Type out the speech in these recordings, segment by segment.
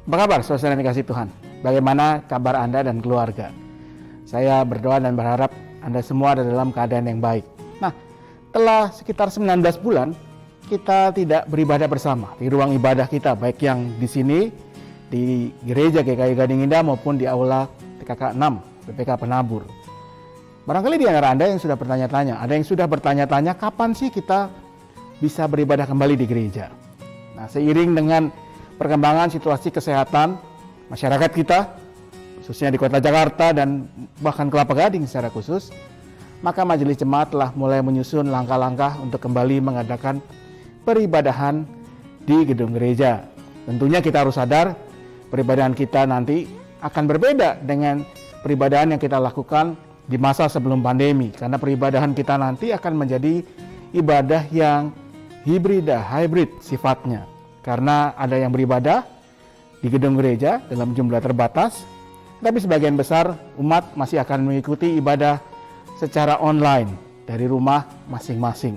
Apa kabar saudara yang dikasihi Tuhan? Bagaimana kabar Anda dan keluarga? Saya berdoa dan berharap Anda semua ada dalam keadaan yang baik. Nah, telah sekitar 19 bulan kita tidak beribadah bersama di ruang ibadah kita, baik yang di sini di gereja GKI Gading Indah maupun di aula TKK 6 PPK Penabur. Barangkali di antara Anda yang sudah bertanya-tanya, ada yang sudah bertanya-tanya kapan sih kita bisa beribadah kembali di gereja. Nah, seiring dengan perkembangan situasi kesehatan masyarakat kita, khususnya di kota Jakarta dan bahkan Kelapa Gading secara khusus, maka Majelis Jemaat telah mulai menyusun langkah-langkah untuk kembali mengadakan peribadahan di gedung gereja. Tentunya kita harus sadar, peribadahan kita nanti akan berbeda dengan peribadahan yang kita lakukan di masa sebelum pandemi, karena peribadahan kita nanti akan menjadi ibadah yang hybrid sifatnya. Karena ada yang beribadah di gedung gereja dalam jumlah terbatas, tapi sebagian besar umat masih akan mengikuti ibadah secara online dari rumah masing-masing.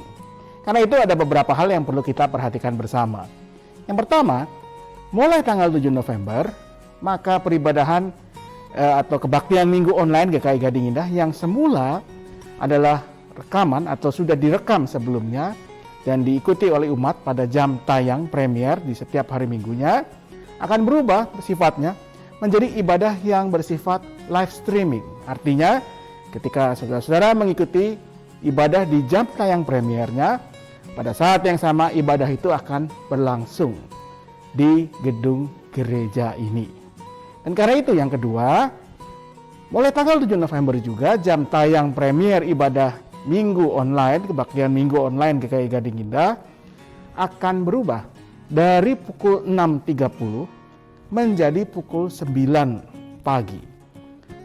Karena itu ada beberapa hal yang perlu kita perhatikan bersama. Yang pertama, mulai tanggal 7 November, maka peribadahan atau kebaktian minggu online GKI Gading Indah yang semula adalah rekaman atau sudah direkam sebelumnya dan diikuti oleh umat pada jam tayang premier di setiap hari minggunya, akan berubah sifatnya menjadi ibadah yang bersifat live streaming. Artinya ketika saudara-saudara mengikuti ibadah di jam tayang premiernya, pada saat yang sama ibadah itu akan berlangsung di gedung gereja ini. Dan karena itu yang kedua, mulai tanggal 7 November juga jam tayang premier ibadah Minggu online, kebaktian Minggu online GKI Gading Indah akan berubah dari pukul 6.30 menjadi pukul 9 pagi.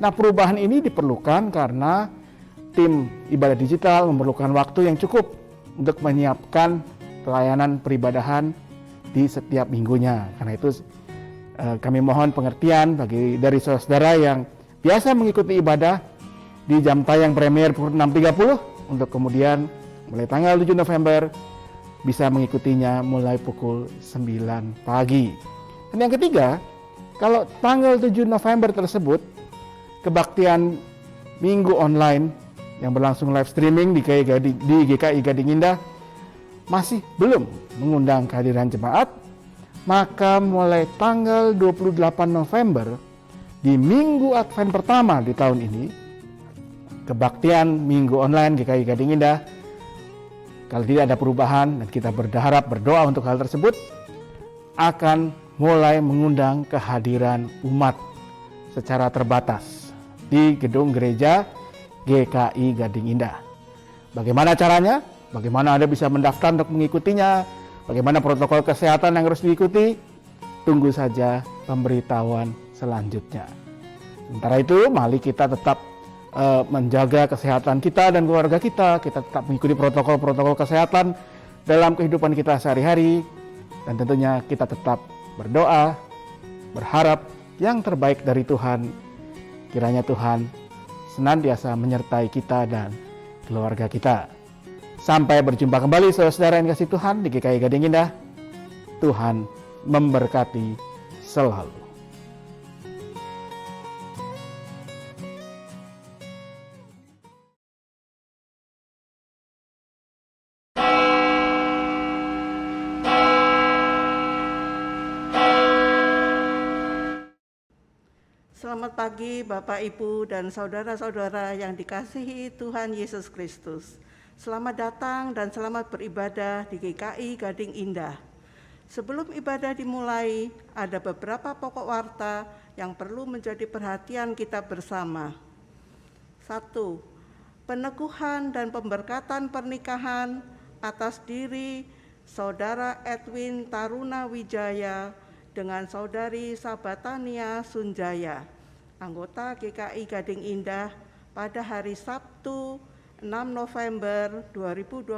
Nah, perubahan ini diperlukan karena tim ibadah digital memerlukan waktu yang cukup untuk menyiapkan pelayanan peribadahan di setiap minggunya. Karena itu kami mohon pengertian dari saudara yang biasa mengikuti ibadah di jam tayang premier pukul 6.30 untuk kemudian mulai tanggal 7 November bisa mengikutinya mulai pukul 9 pagi. Dan yang ketiga, kalau tanggal 7 November tersebut kebaktian minggu online yang berlangsung live streaming di GKI Gading Indah masih belum mengundang kehadiran jemaat, maka mulai tanggal 28 November di minggu Advent pertama di tahun ini, kebaktian minggu online GKI Gading Indah, kalau tidak ada perubahan dan kita berdoa untuk hal tersebut, akan mulai mengundang kehadiran umat secara terbatas di gedung gereja GKI Gading Indah. Bagaimana caranya? Bagaimana Anda bisa mendaftar untuk mengikutinya? Bagaimana protokol kesehatan yang harus diikuti? Tunggu saja pemberitahuan selanjutnya. Sementara itu, mari kita tetap menjaga kesehatan kita dan keluarga kita tetap mengikuti protokol-protokol kesehatan dalam kehidupan kita sehari-hari, dan tentunya kita tetap berdoa, berharap yang terbaik dari Tuhan. Kiranya Tuhan senantiasa menyertai kita dan keluarga kita. Sampai berjumpa kembali saudara-saudara yang dikasihi Tuhan di GKI Gading Indah. Tuhan memberkati selalu. Selamat pagi Bapak, Ibu, dan saudara-saudara yang dikasihi Tuhan Yesus Kristus. Selamat datang dan selamat beribadah di GKI Gading Indah. Sebelum ibadah dimulai, ada beberapa pokok warta yang perlu menjadi perhatian kita bersama. 1. Peneguhan dan pemberkatan pernikahan atas diri Saudara Edwin Taruna Wijaya dengan Saudari Sabatania Sunjaya, anggota GKI Gading Indah pada hari Sabtu 6 November 2021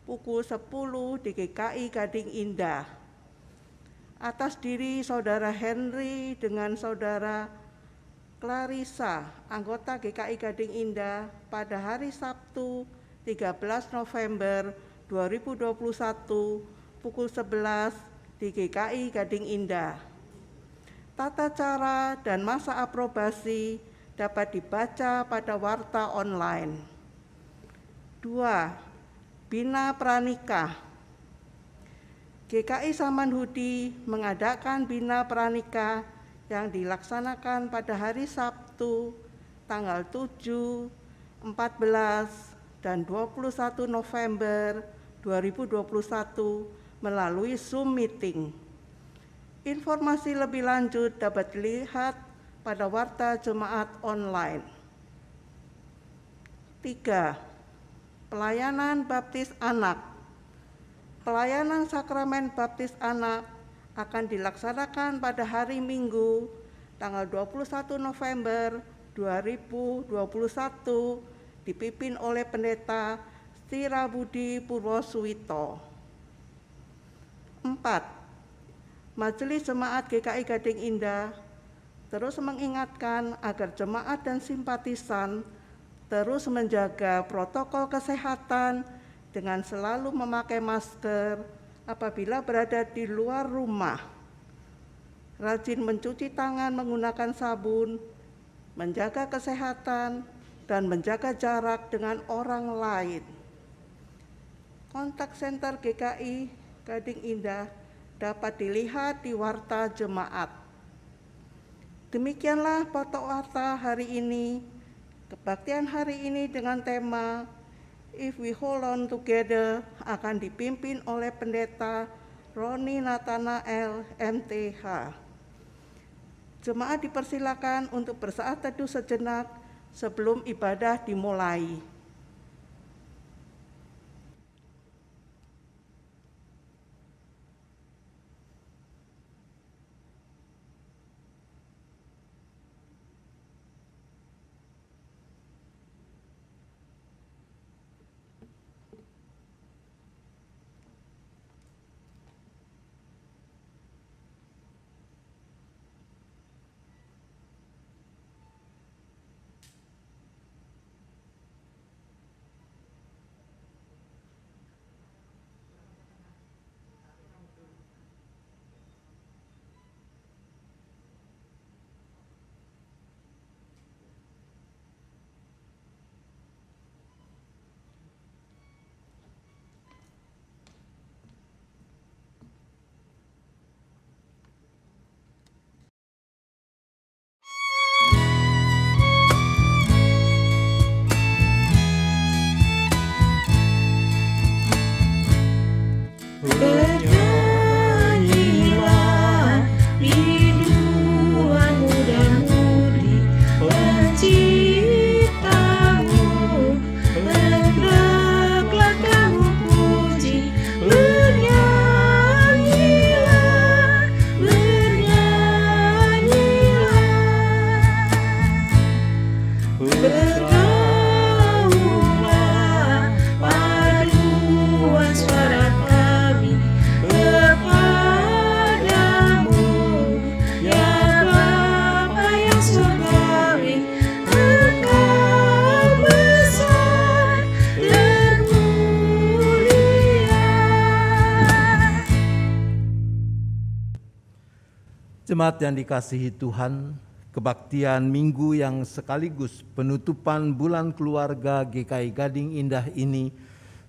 pukul 10 di GKI Gading Indah. Atas diri Saudara Henry dengan Saudara Clarissa, anggota GKI Gading Indah pada hari Sabtu 13 November 2021 pukul 11 di GKI Gading Indah. Tata cara dan masa aprobasi dapat dibaca pada warta online. 2. Bina Pranikah. GKI Samanhudi mengadakan Bina Pranikah yang dilaksanakan pada hari Sabtu tanggal 7, 14, dan 21 November 2021 melalui Zoom meeting. Informasi lebih lanjut dapat dilihat pada warta jemaat online. 3. Pelayanan baptis anak. Pelayanan sakramen baptis anak akan dilaksanakan pada hari Minggu tanggal 21 November 2021 dipimpin oleh Pendeta Stirabudi Purwosuwito. 4. Majelis Jemaat GKI Gading Indah terus mengingatkan agar jemaat dan simpatisan terus menjaga protokol kesehatan dengan selalu memakai masker apabila berada di luar rumah, rajin mencuci tangan menggunakan sabun, menjaga kesehatan, dan menjaga jarak dengan orang lain. Kontak senter GKI Gading Indah dapat dilihat di warta jemaat. Demikianlah pokok warta hari ini. Kebaktian hari ini dengan tema If We Hold On Together akan dipimpin oleh Pendeta Roni Nathanael MTH. Jemaat dipersilakan untuk bersaat teduh sejenak sebelum ibadah dimulai. Bernyanyilah rinduanmu dan mudi penciptamu, hendaklah kamu puji. Bernyanyilah, bernyanyilah, bergaullah paduan suara kami kepadamu, ya Bapa yang surgawi, Engkau besar dan mulia. Jemaat yang dikasihi Tuhan, kebaktian minggu yang sekaligus penutupan bulan keluarga GKI Gading Indah ini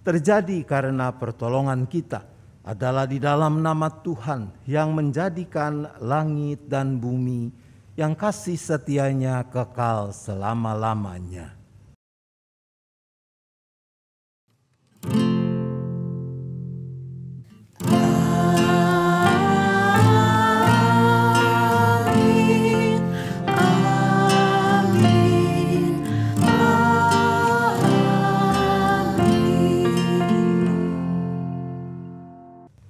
terjadi karena pertolongan kita adalah di dalam nama Tuhan yang menjadikan langit dan bumi yang kasih setianya kekal selama-lamanya. Amin, amin, amin.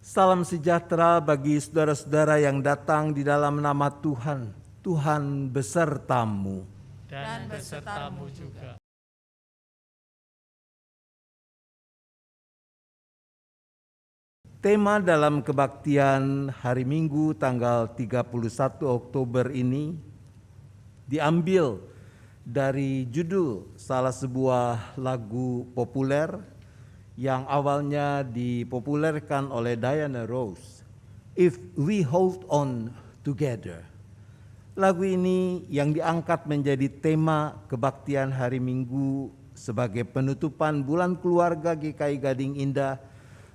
Salam sejahtera bagi saudara-saudara yang datang di dalam nama Tuhan. Tuhan besertamu. dan besertamu juga. Tema dalam kebaktian hari Minggu tanggal 31 Oktober ini diambil dari judul salah sebuah lagu populer yang awalnya dipopulerkan oleh Diana Ross, If We Hold On Together. Lagu ini yang diangkat menjadi tema kebaktian hari Minggu sebagai penutupan bulan keluarga GKI Gading Indah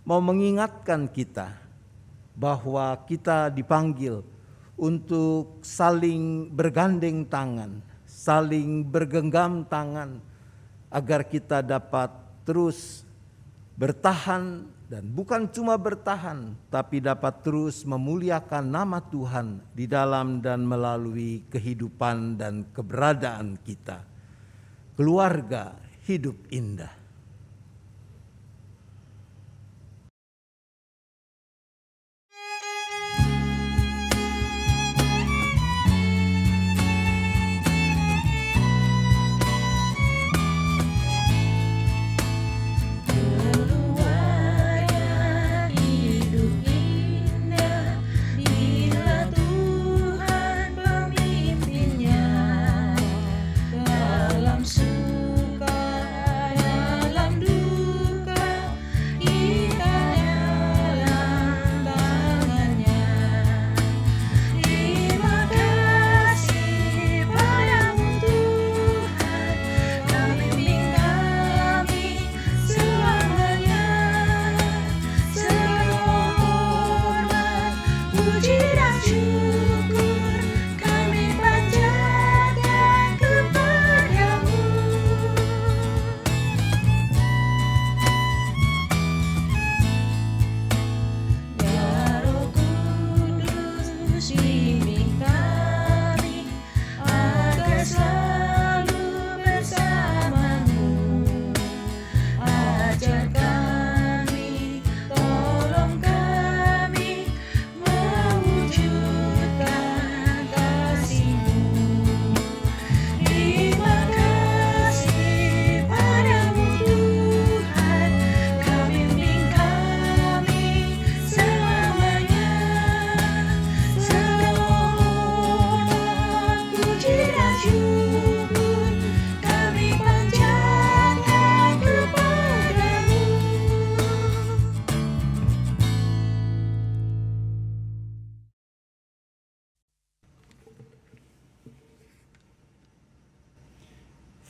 mau mengingatkan kita bahwa kita dipanggil untuk saling bergandeng tangan, saling bergenggam tangan agar kita dapat terus bertahan, dan bukan cuma bertahan, tapi dapat terus memuliakan nama Tuhan di dalam dan melalui kehidupan dan keberadaan kita. Keluarga hidup indah.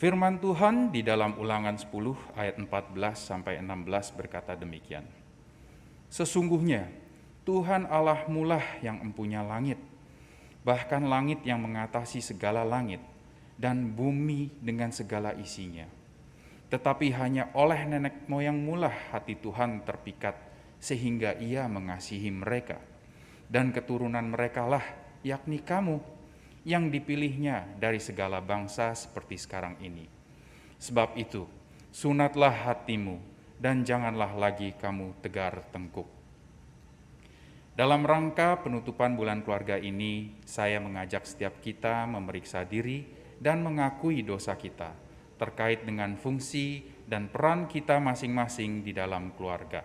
Firman Tuhan di dalam Ulangan 10 ayat 14 sampai 16 berkata demikian. Sesungguhnya Tuhan Allahmu lah yang empunya langit, bahkan langit yang mengatasi segala langit, dan bumi dengan segala isinya. Tetapi hanya oleh nenek moyangmu lah hati Tuhan terpikat, sehingga ia mengasihi mereka. Dan keturunan mereka lah, yakni kamu, yang dipilihnya dari segala bangsa seperti sekarang ini. Sebab itu, sunatlah hatimu, dan janganlah lagi kamu tegar tengkuk. Dalam rangka penutupan bulan keluarga ini, saya mengajak setiap kita memeriksa diri dan mengakui dosa kita terkait dengan fungsi dan peran kita masing-masing di dalam keluarga.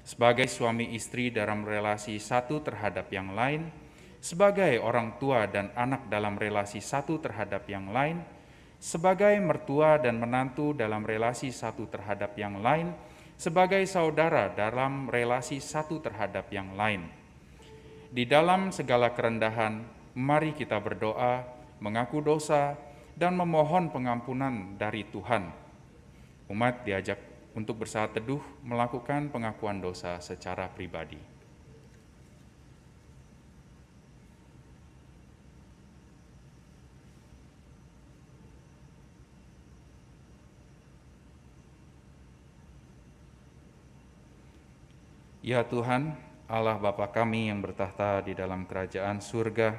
Sebagai suami istri dalam relasi satu terhadap yang lain, sebagai orang tua dan anak dalam relasi satu terhadap yang lain, sebagai mertua dan menantu dalam relasi satu terhadap yang lain, sebagai saudara dalam relasi satu terhadap yang lain. Di dalam segala kerendahan, mari kita berdoa, mengaku dosa, dan memohon pengampunan dari Tuhan. Umat diajak untuk bersaat teduh melakukan pengakuan dosa secara pribadi. Ya Tuhan, Allah Bapa kami yang bertahta di dalam kerajaan surga,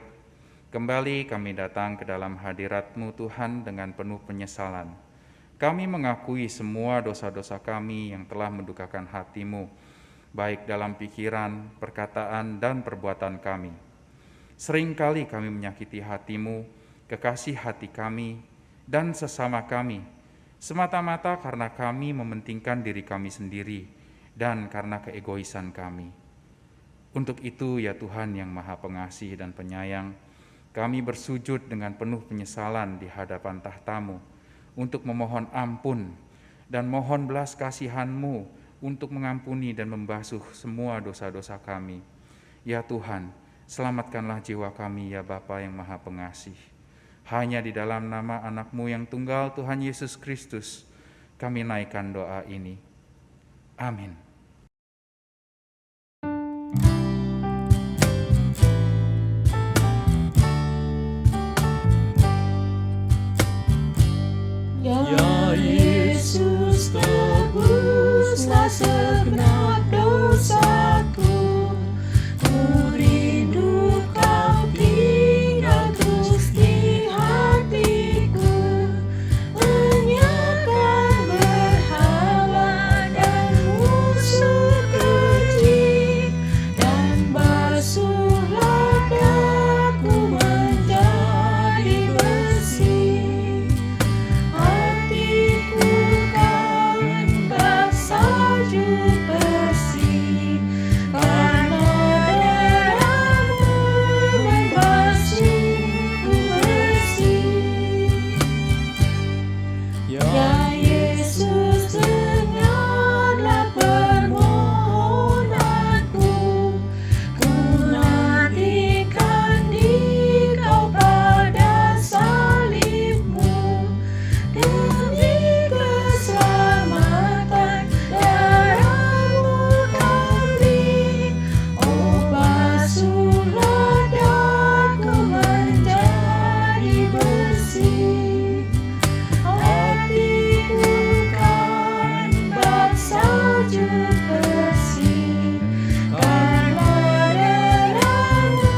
kembali kami datang ke dalam hadirat-Mu Tuhan dengan penuh penyesalan. Kami mengakui semua dosa-dosa kami yang telah mendukakan hati-Mu, baik dalam pikiran, perkataan, dan perbuatan kami. Seringkali kami menyakiti hati-Mu, kekasih hati kami, dan sesama kami, semata-mata karena kami mementingkan diri kami sendiri, dan karena keegoisan kami. Untuk itu ya Tuhan yang Maha Pengasih dan Penyayang, kami bersujud dengan penuh penyesalan di hadapan tahta-Mu untuk memohon ampun dan mohon belas kasihan-Mu untuk mengampuni dan membasuh semua dosa-dosa kami. Ya Tuhan, Selamatkanlah jiwa kami ya Bapa yang Maha Pengasih. Hanya di dalam nama anak-Mu yang tunggal Tuhan Yesus Kristus, kami naikkan doa ini. Amin. Ya Yesus, tebuslah segenap dosaku. Ku rindu Kau tinggal terus di hatiku. Lenyapkan berhala dan musuh keji, dan basuhlah daku menjadi bersih. Hatiku kan bersalju bersih, karena darah-Mu membasuhku bersih. Ya Yesus, dengarlah permohonanku. Ku nantikan di Kau pada salib-Mu. Demi keselamatan darah-Mu Kau beri. Oh, basuhlah daku menjadi bersih. Hatiku kan bersalju bersih, karena darah-Mu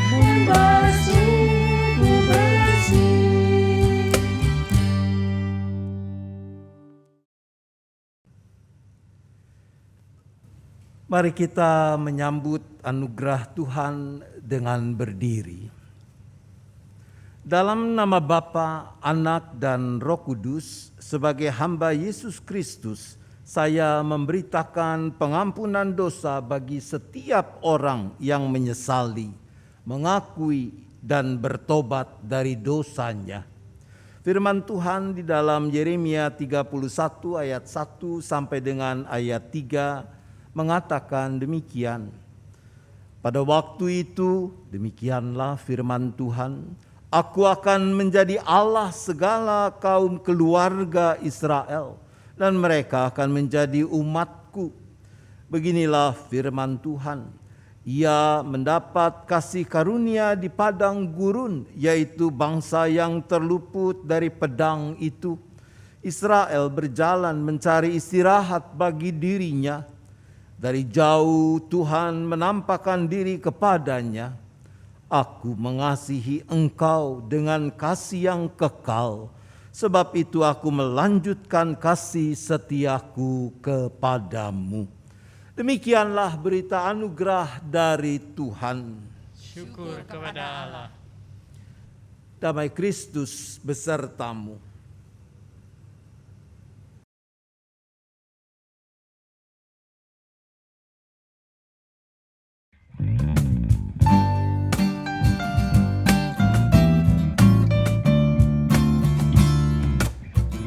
membasuhku bersih. Mari kita menyambut anugerah Tuhan dengan berdiri. Dalam nama Bapa, Anak, dan Roh Kudus, sebagai hamba Yesus Kristus, saya memberitakan pengampunan dosa bagi setiap orang yang menyesali, mengakui, dan bertobat dari dosanya. Firman Tuhan di dalam Yeremia 31 ayat 1 sampai dengan ayat 3 mengatakan demikian. Pada waktu itu, demikianlah firman Tuhan, Aku akan menjadi Allah segala kaum keluarga Israel, dan mereka akan menjadi umatku. Beginilah firman Tuhan, Ia mendapat kasih karunia di padang gurun, yaitu bangsa yang terluput dari pedang itu. Israel berjalan mencari istirahat bagi dirinya. Dari jauh Tuhan menampakkan diri kepadanya. Aku mengasihi engkau dengan kasih yang kekal, sebab itu aku melanjutkan kasih setiaku kepadamu. Demikianlah berita anugerah dari Tuhan. Syukur kepada Allah. Damai Kristus besertamu.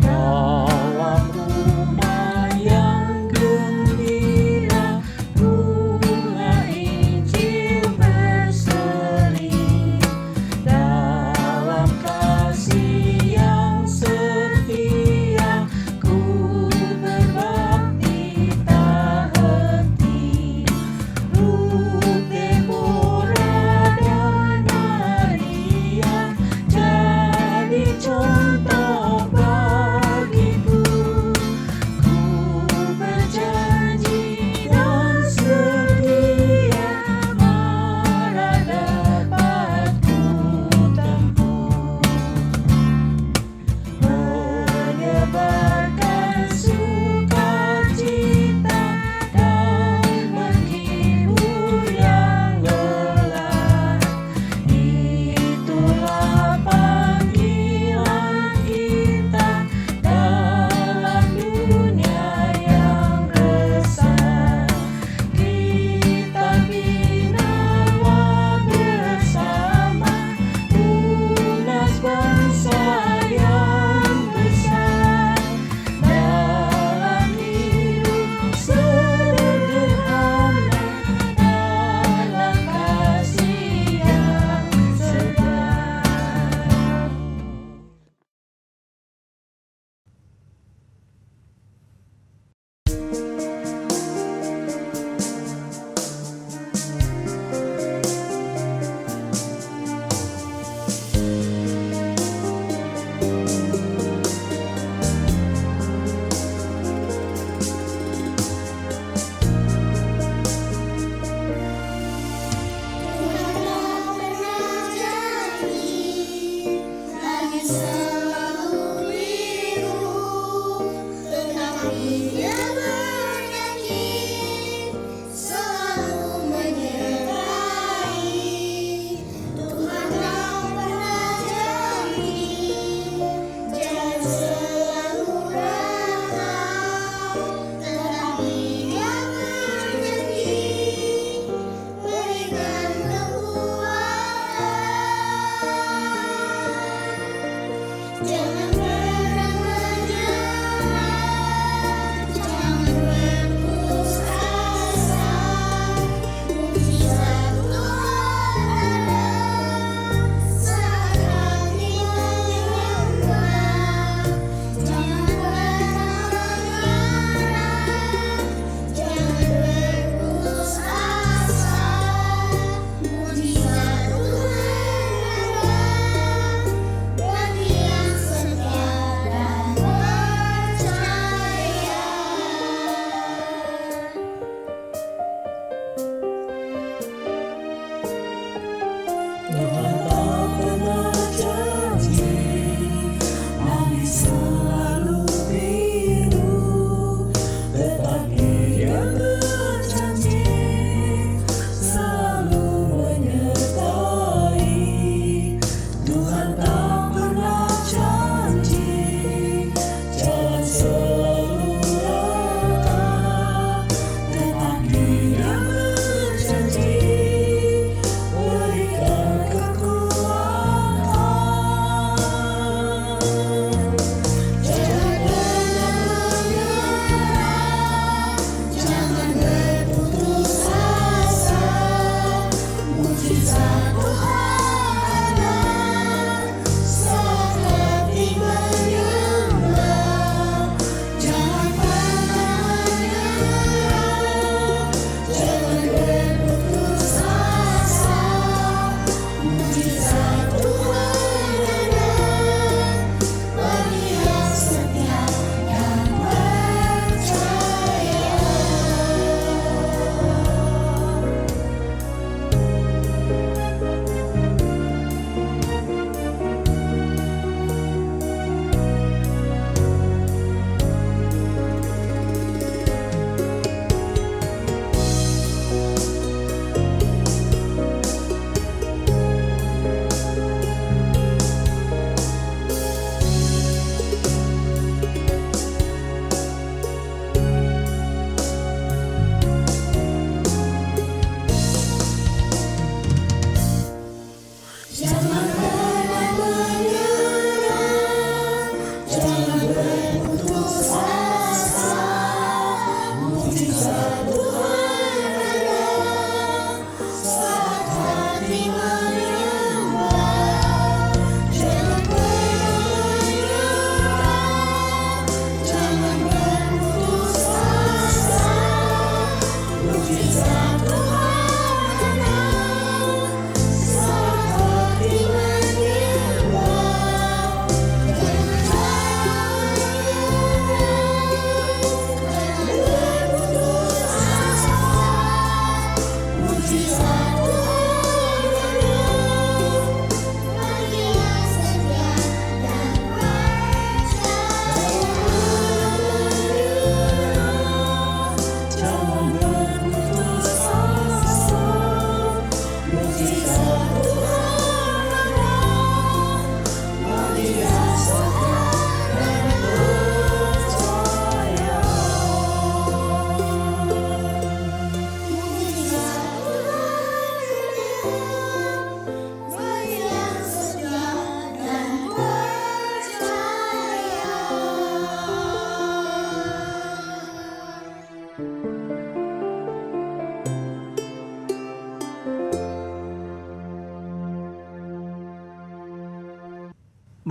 Dalam rumah yang gembira, bunga Injil berseri. Dalam kasih yang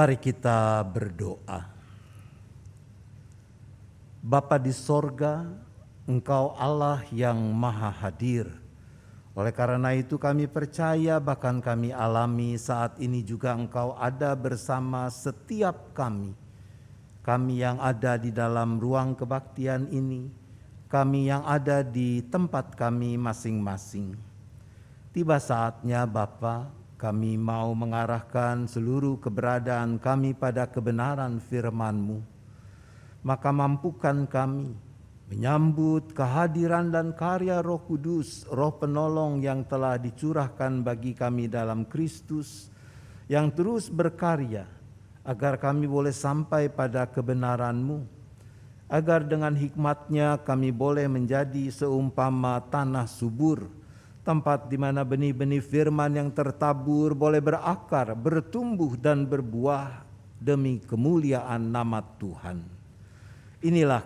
Mari kita berdoa. Bapa di sorga, Engkau Allah yang maha hadir. Oleh karena itu kami percaya, bahkan kami alami saat ini juga Engkau ada bersama setiap kami. Kami yang ada di dalam ruang kebaktian ini, kami yang ada di tempat kami masing-masing. Tiba saatnya Bapa, kami mau mengarahkan seluruh keberadaan kami pada kebenaran firman-Mu. Maka mampukan kami menyambut kehadiran dan karya Roh Kudus, Roh Penolong yang telah dicurahkan bagi kami dalam Kristus, yang terus berkarya agar kami boleh sampai pada kebenaran-Mu, agar dengan hikmat-Nya kami boleh menjadi seumpama tanah subur, tempat di mana benih-benih firman yang tertabur boleh berakar, bertumbuh dan berbuah demi kemuliaan nama Tuhan. Inilah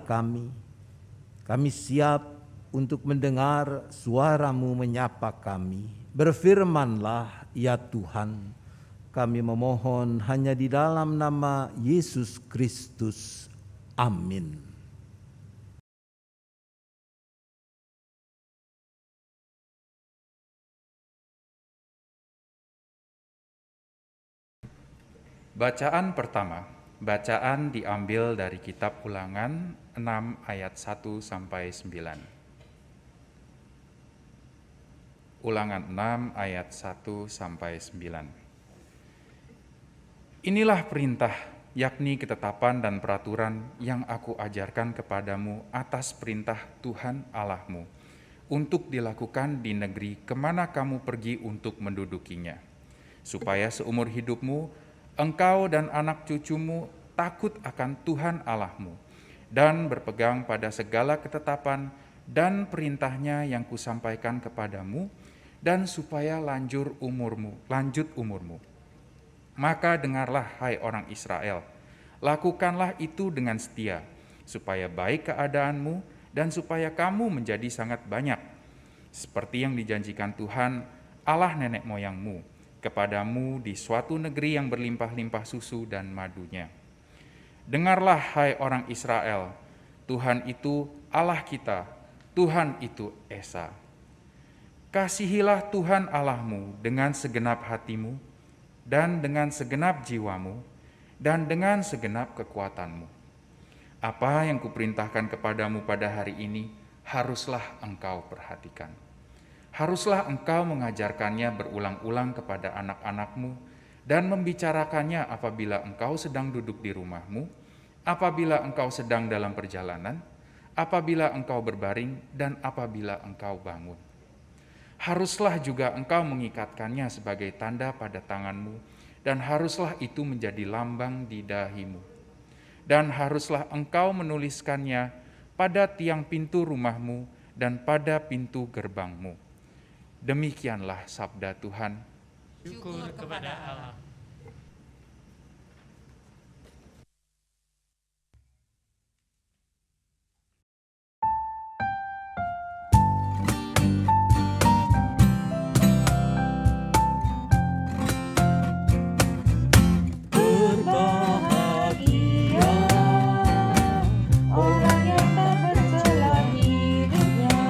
kami siap untuk mendengar suara-Mu menyapa kami. Berfirmanlah ya Tuhan, kami memohon hanya di dalam nama Yesus Kristus. Amin. Bacaan pertama, bacaan diambil dari kitab Ulangan 6 ayat 1 sampai 9. Ulangan 6 ayat 1 sampai 9. Inilah perintah, yakni ketetapan dan peraturan yang aku ajarkan kepadamu atas perintah Tuhan Allahmu, untuk dilakukan di negeri kemana kamu pergi untuk mendudukinya, supaya seumur hidupmu engkau dan anak cucumu takut akan Tuhan Allahmu dan berpegang pada segala ketetapan dan perintahnya yang kusampaikan kepadamu, dan supaya lanjut umurmu. Maka dengarlah, hai orang Israel, lakukanlah itu dengan setia, supaya baik keadaanmu dan supaya kamu menjadi sangat banyak, seperti yang dijanjikan Tuhan Allah nenek moyangmu kepadamu di suatu negeri yang berlimpah-limpah susu dan madunya. Dengarlah, hai orang Israel, Tuhan itu Allah kita, Tuhan itu Esa. Kasihilah Tuhan Allahmu dengan segenap hatimu, dan dengan segenap jiwamu, dan dengan segenap kekuatanmu. Apa yang kuperintahkan kepadamu pada hari ini, haruslah engkau perhatikan. Haruslah engkau mengajarkannya berulang-ulang kepada anak-anakmu dan membicarakannya apabila engkau sedang duduk di rumahmu, apabila engkau sedang dalam perjalanan, apabila engkau berbaring, dan apabila engkau bangun. Haruslah juga engkau mengikatkannya sebagai tanda pada tanganmu, dan haruslah itu menjadi lambang di dahimu. Dan haruslah engkau menuliskannya pada tiang pintu rumahmu dan pada pintu gerbangmu. Demikianlah sabda Tuhan. Syukur kepada Allah. Berbahagia orang yang tak bercela hidupnya,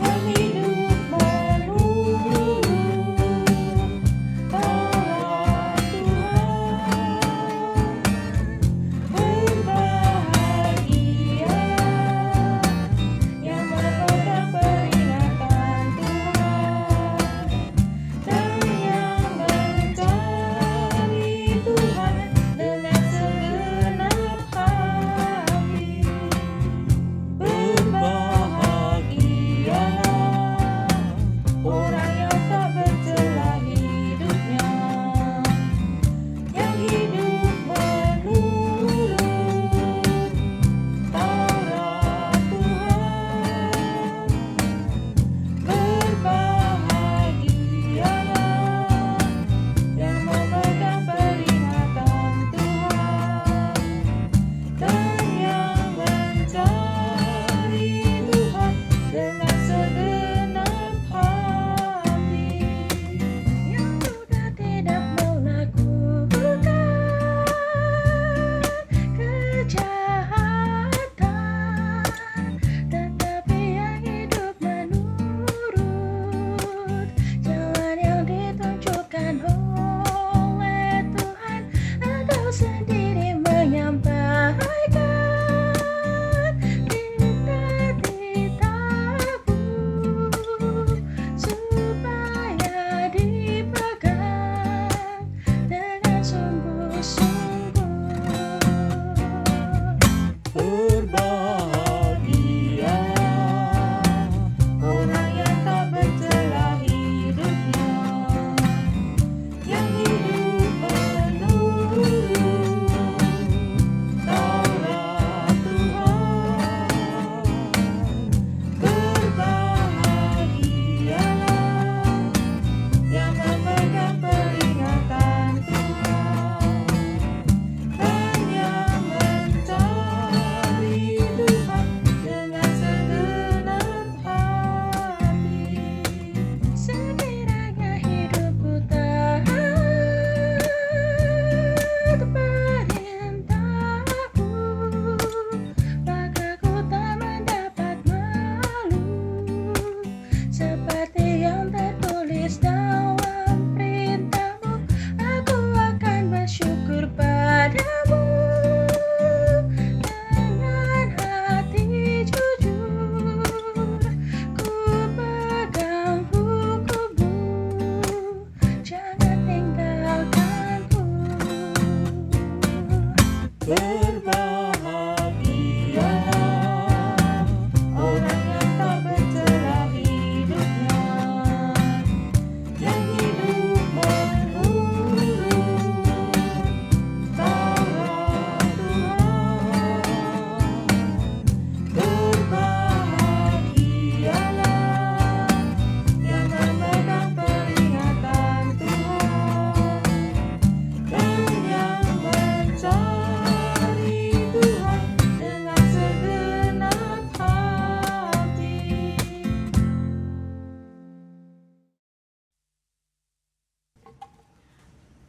yang hidup menurut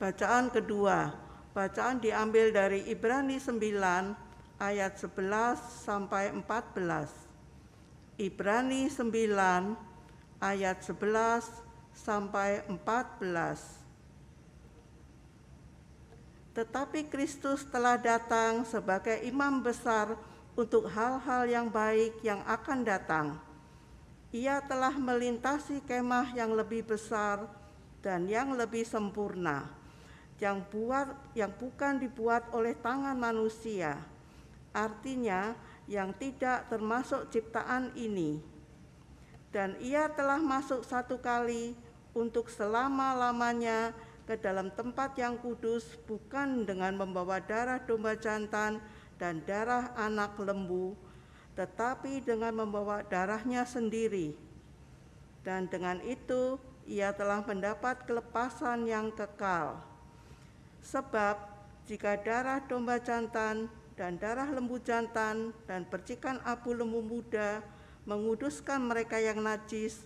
Bacaan kedua, bacaan diambil dari Ibrani 9 ayat 11 sampai 14. Ibrani 9 ayat 11 sampai 14. Tetapi Kristus telah datang sebagai imam besar untuk hal-hal yang baik yang akan datang. Ia telah melintasi kemah yang lebih besar dan yang lebih sempurna, yang bukan dibuat oleh tangan manusia, artinya yang tidak termasuk ciptaan ini. Dan ia telah masuk satu kali untuk selama-lamanya ke dalam tempat yang kudus, bukan dengan membawa darah domba jantan dan darah anak lembu, tetapi dengan membawa darahnya sendiri. Dan dengan itu ia telah mendapat kelepasan yang kekal. Sebab jika darah domba jantan dan darah lembu jantan dan percikan abu lembu muda menguduskan mereka yang najis,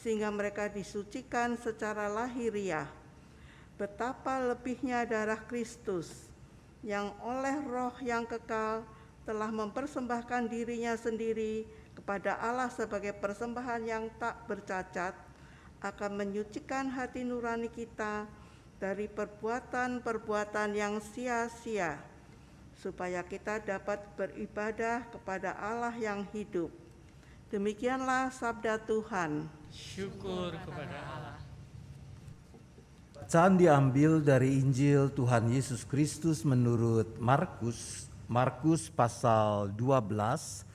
sehingga mereka disucikan secara lahiriah, betapa lebihnya darah Kristus yang oleh Roh yang kekal telah mempersembahkan dirinya sendiri kepada Allah sebagai persembahan yang tak bercacat, akan menyucikan hati nurani kita dari perbuatan-perbuatan yang sia-sia, supaya kita dapat beribadah kepada Allah yang hidup. Demikianlah sabda Tuhan. Syukur kepada Allah. Bacaan diambil dari Injil Tuhan Yesus Kristus menurut Markus, Markus pasal 12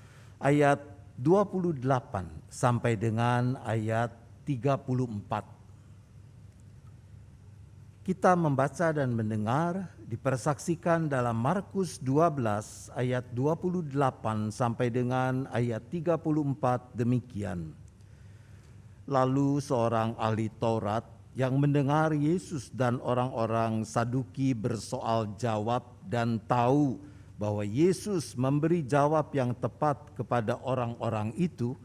ayat 28 sampai dengan ayat 34. Kita membaca dan mendengar dipersaksikan dalam Markus 12 ayat 28 sampai dengan ayat 34 demikian. Lalu seorang ahli Taurat yang mendengar Yesus dan orang-orang Saduki bersoal jawab dan tahu bahwa Yesus memberi jawab yang tepat kepada orang-orang itu,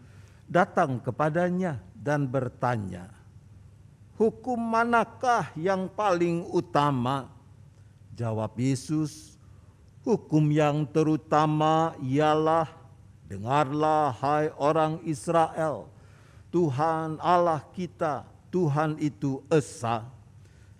datang kepadanya dan bertanya, "Hukum manakah yang paling utama?" Jawab Yesus, "Hukum yang terutama ialah, dengarlah hai orang Israel, Tuhan Allah kita, Tuhan itu esa.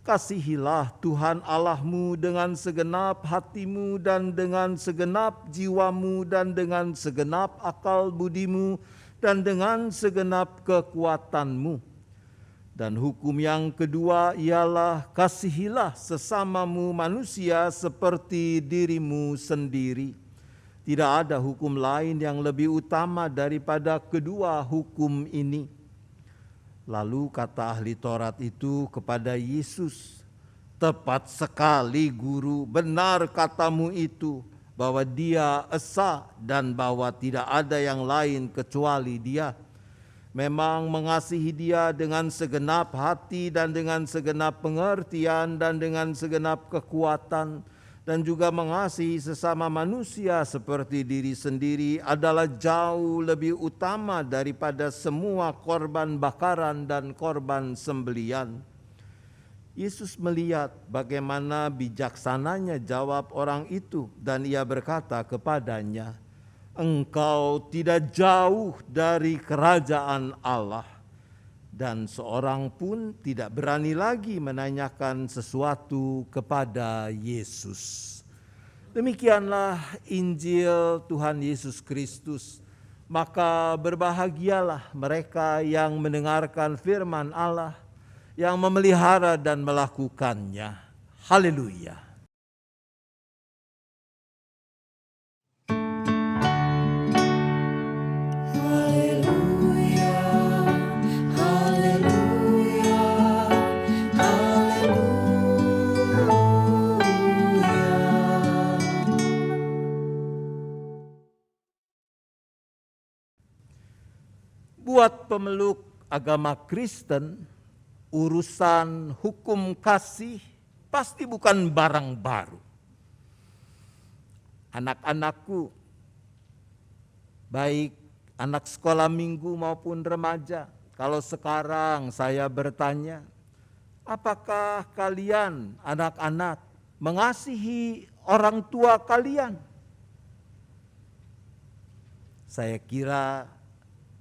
Kasihilah Tuhan Allahmu dengan segenap hatimu dan dengan segenap jiwamu dan dengan segenap akal budimu dan dengan segenap kekuatanmu. Dan hukum yang kedua ialah kasihilah sesamamu manusia seperti dirimu sendiri. Tidak ada hukum lain yang lebih utama daripada kedua hukum ini." Lalu kata ahli Taurat itu kepada Yesus, "Tepat sekali Guru, benar katamu itu, bahwa Dia esa dan bahwa tidak ada yang lain kecuali Dia. Memang mengasihi Dia dengan segenap hati dan dengan segenap pengertian dan dengan segenap kekuatan, dan juga mengasihi sesama manusia seperti diri sendiri adalah jauh lebih utama daripada semua korban bakaran dan korban sembelian." Yesus melihat bagaimana bijaksananya jawab orang itu, dan ia berkata kepadanya, "Engkau tidak jauh dari kerajaan Allah." Dan seorang pun tidak berani lagi menanyakan sesuatu kepada Yesus. Demikianlah Injil Tuhan Yesus Kristus. Maka berbahagialah mereka yang mendengarkan firman Allah, yang memelihara dan melakukannya. Haleluya. Buat pemeluk agama Kristen, urusan hukum kasih pasti bukan barang baru. Anak-anakku, baik anak sekolah minggu maupun remaja, kalau sekarang saya bertanya, Apakah kalian anak-anak mengasihi orang tua kalian? Saya kira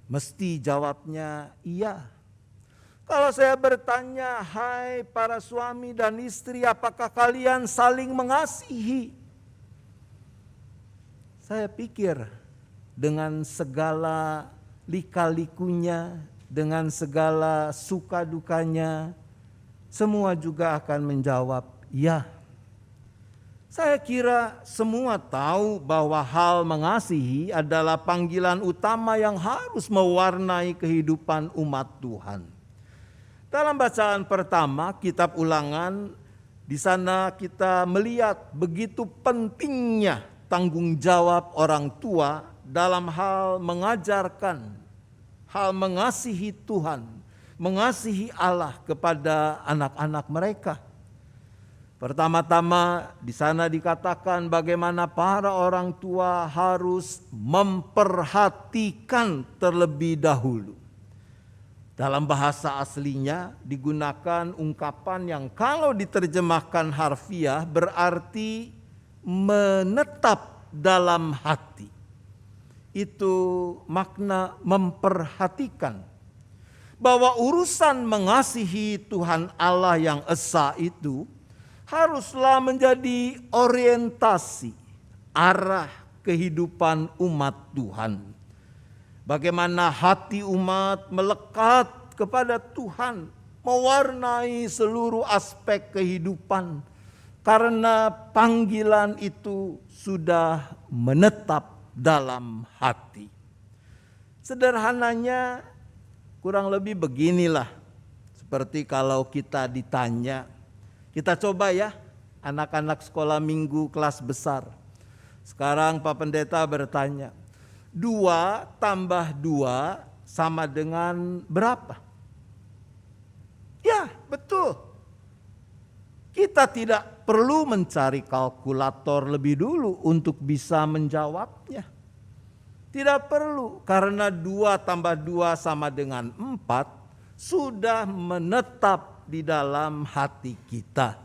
mesti jawabnya iya. Kalau saya bertanya, hai para suami dan istri, apakah kalian saling mengasihi? Saya pikir dengan segala lika-likunya, dengan segala suka dukanya, semua juga akan menjawab ya. Saya kira semua tahu bahwa hal mengasihi adalah panggilan utama yang harus mewarnai kehidupan umat Tuhan. Dalam bacaan pertama, kitab Ulangan, di sana kita melihat begitu pentingnya tanggung jawab orang tua dalam hal mengajarkan, hal mengasihi Tuhan, mengasihi Allah kepada anak-anak mereka. Pertama-tama di sana dikatakan bagaimana para orang tua harus memperhatikan terlebih dahulu. Dalam bahasa aslinya digunakan ungkapan yang kalau diterjemahkan harfiah berarti menetap dalam hati. Itu makna memperhatikan. Bahwa urusan mengasihi Tuhan Allah yang esa itu haruslah menjadi orientasi arah kehidupan umat Tuhan. Bagaimana hati umat melekat kepada Tuhan, mewarnai seluruh aspek kehidupan, karena panggilan itu sudah menetap dalam hati. Sederhananya kurang lebih beginilah, seperti kalau kita ditanya, kita coba ya anak-anak sekolah minggu kelas besar. Sekarang Pak Pendeta bertanya, 2 tambah 2 sama dengan berapa? Ya, betul. Kita tidak perlu mencari kalkulator lebih dulu untuk bisa menjawabnya. Tidak perlu, karena 2 tambah 2 sama dengan 4 sudah menetap di dalam hati kita.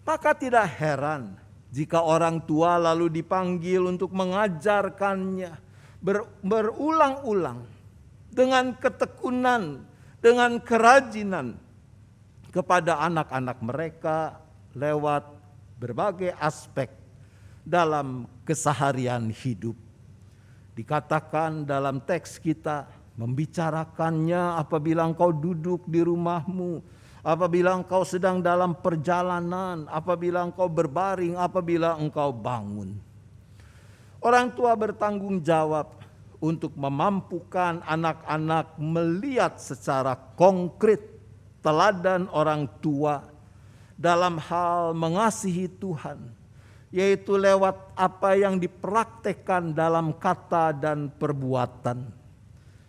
Maka tidak heran jika orang tua lalu dipanggil untuk mengajarkannya berulang-ulang dengan ketekunan, dengan kerajinan kepada anak-anak mereka lewat berbagai aspek dalam keseharian hidup. Dikatakan dalam teks kita, membicarakannya apabila engkau duduk di rumahmu, apabila engkau sedang dalam perjalanan, apabila engkau berbaring, apabila engkau bangun. Orang tua bertanggung jawab untuk memampukan anak-anak melihat secara konkret teladan orang tua dalam hal mengasihi Tuhan, yaitu lewat apa yang dipraktekkan dalam kata dan perbuatan.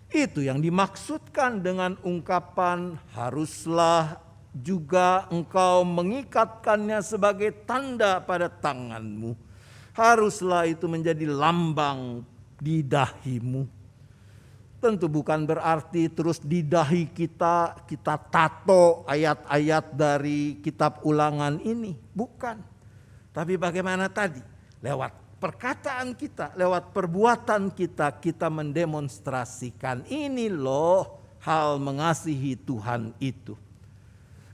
Itu yang dimaksudkan dengan ungkapan haruslah juga engkau mengikatkannya sebagai tanda pada tanganmu. Haruslah itu menjadi lambang di dahimu. Tentu bukan berarti terus di dahi kita tato ayat-ayat dari kitab Ulangan ini. Bukan. Tapi bagaimana tadi? Lewat perkataan kita, lewat perbuatan kita, kita mendemonstrasikan ini loh hal mengasihi Tuhan itu.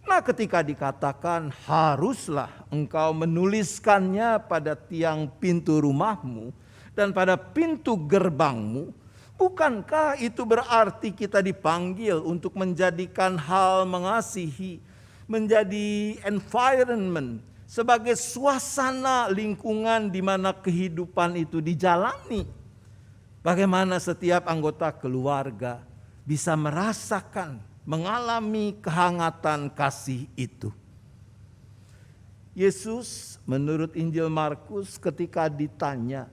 Nah, ketika dikatakan haruslah engkau menuliskannya pada tiang pintu rumahmu dan pada pintu gerbangmu, bukankah itu berarti kita dipanggil untuk menjadikan hal mengasihi menjadi environment, sebagai suasana lingkungan di mana kehidupan itu dijalani. Bagaimana setiap anggota keluarga bisa merasakan, mengalami kehangatan kasih itu. Yesus menurut Injil Markus ketika ditanya,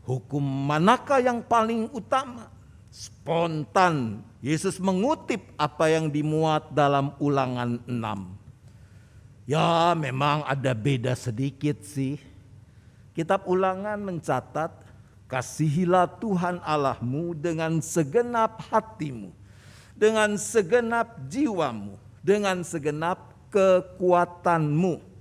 hukum manakah yang paling utama? Spontan Yesus mengutip apa yang dimuat dalam Ulangan 6. Ya, memang ada beda sedikit sih. Kitab Ulangan mencatat, kasihilah Tuhan Allahmu dengan segenap hatimu, dengan segenap jiwamu, dengan segenap kekuatanmu.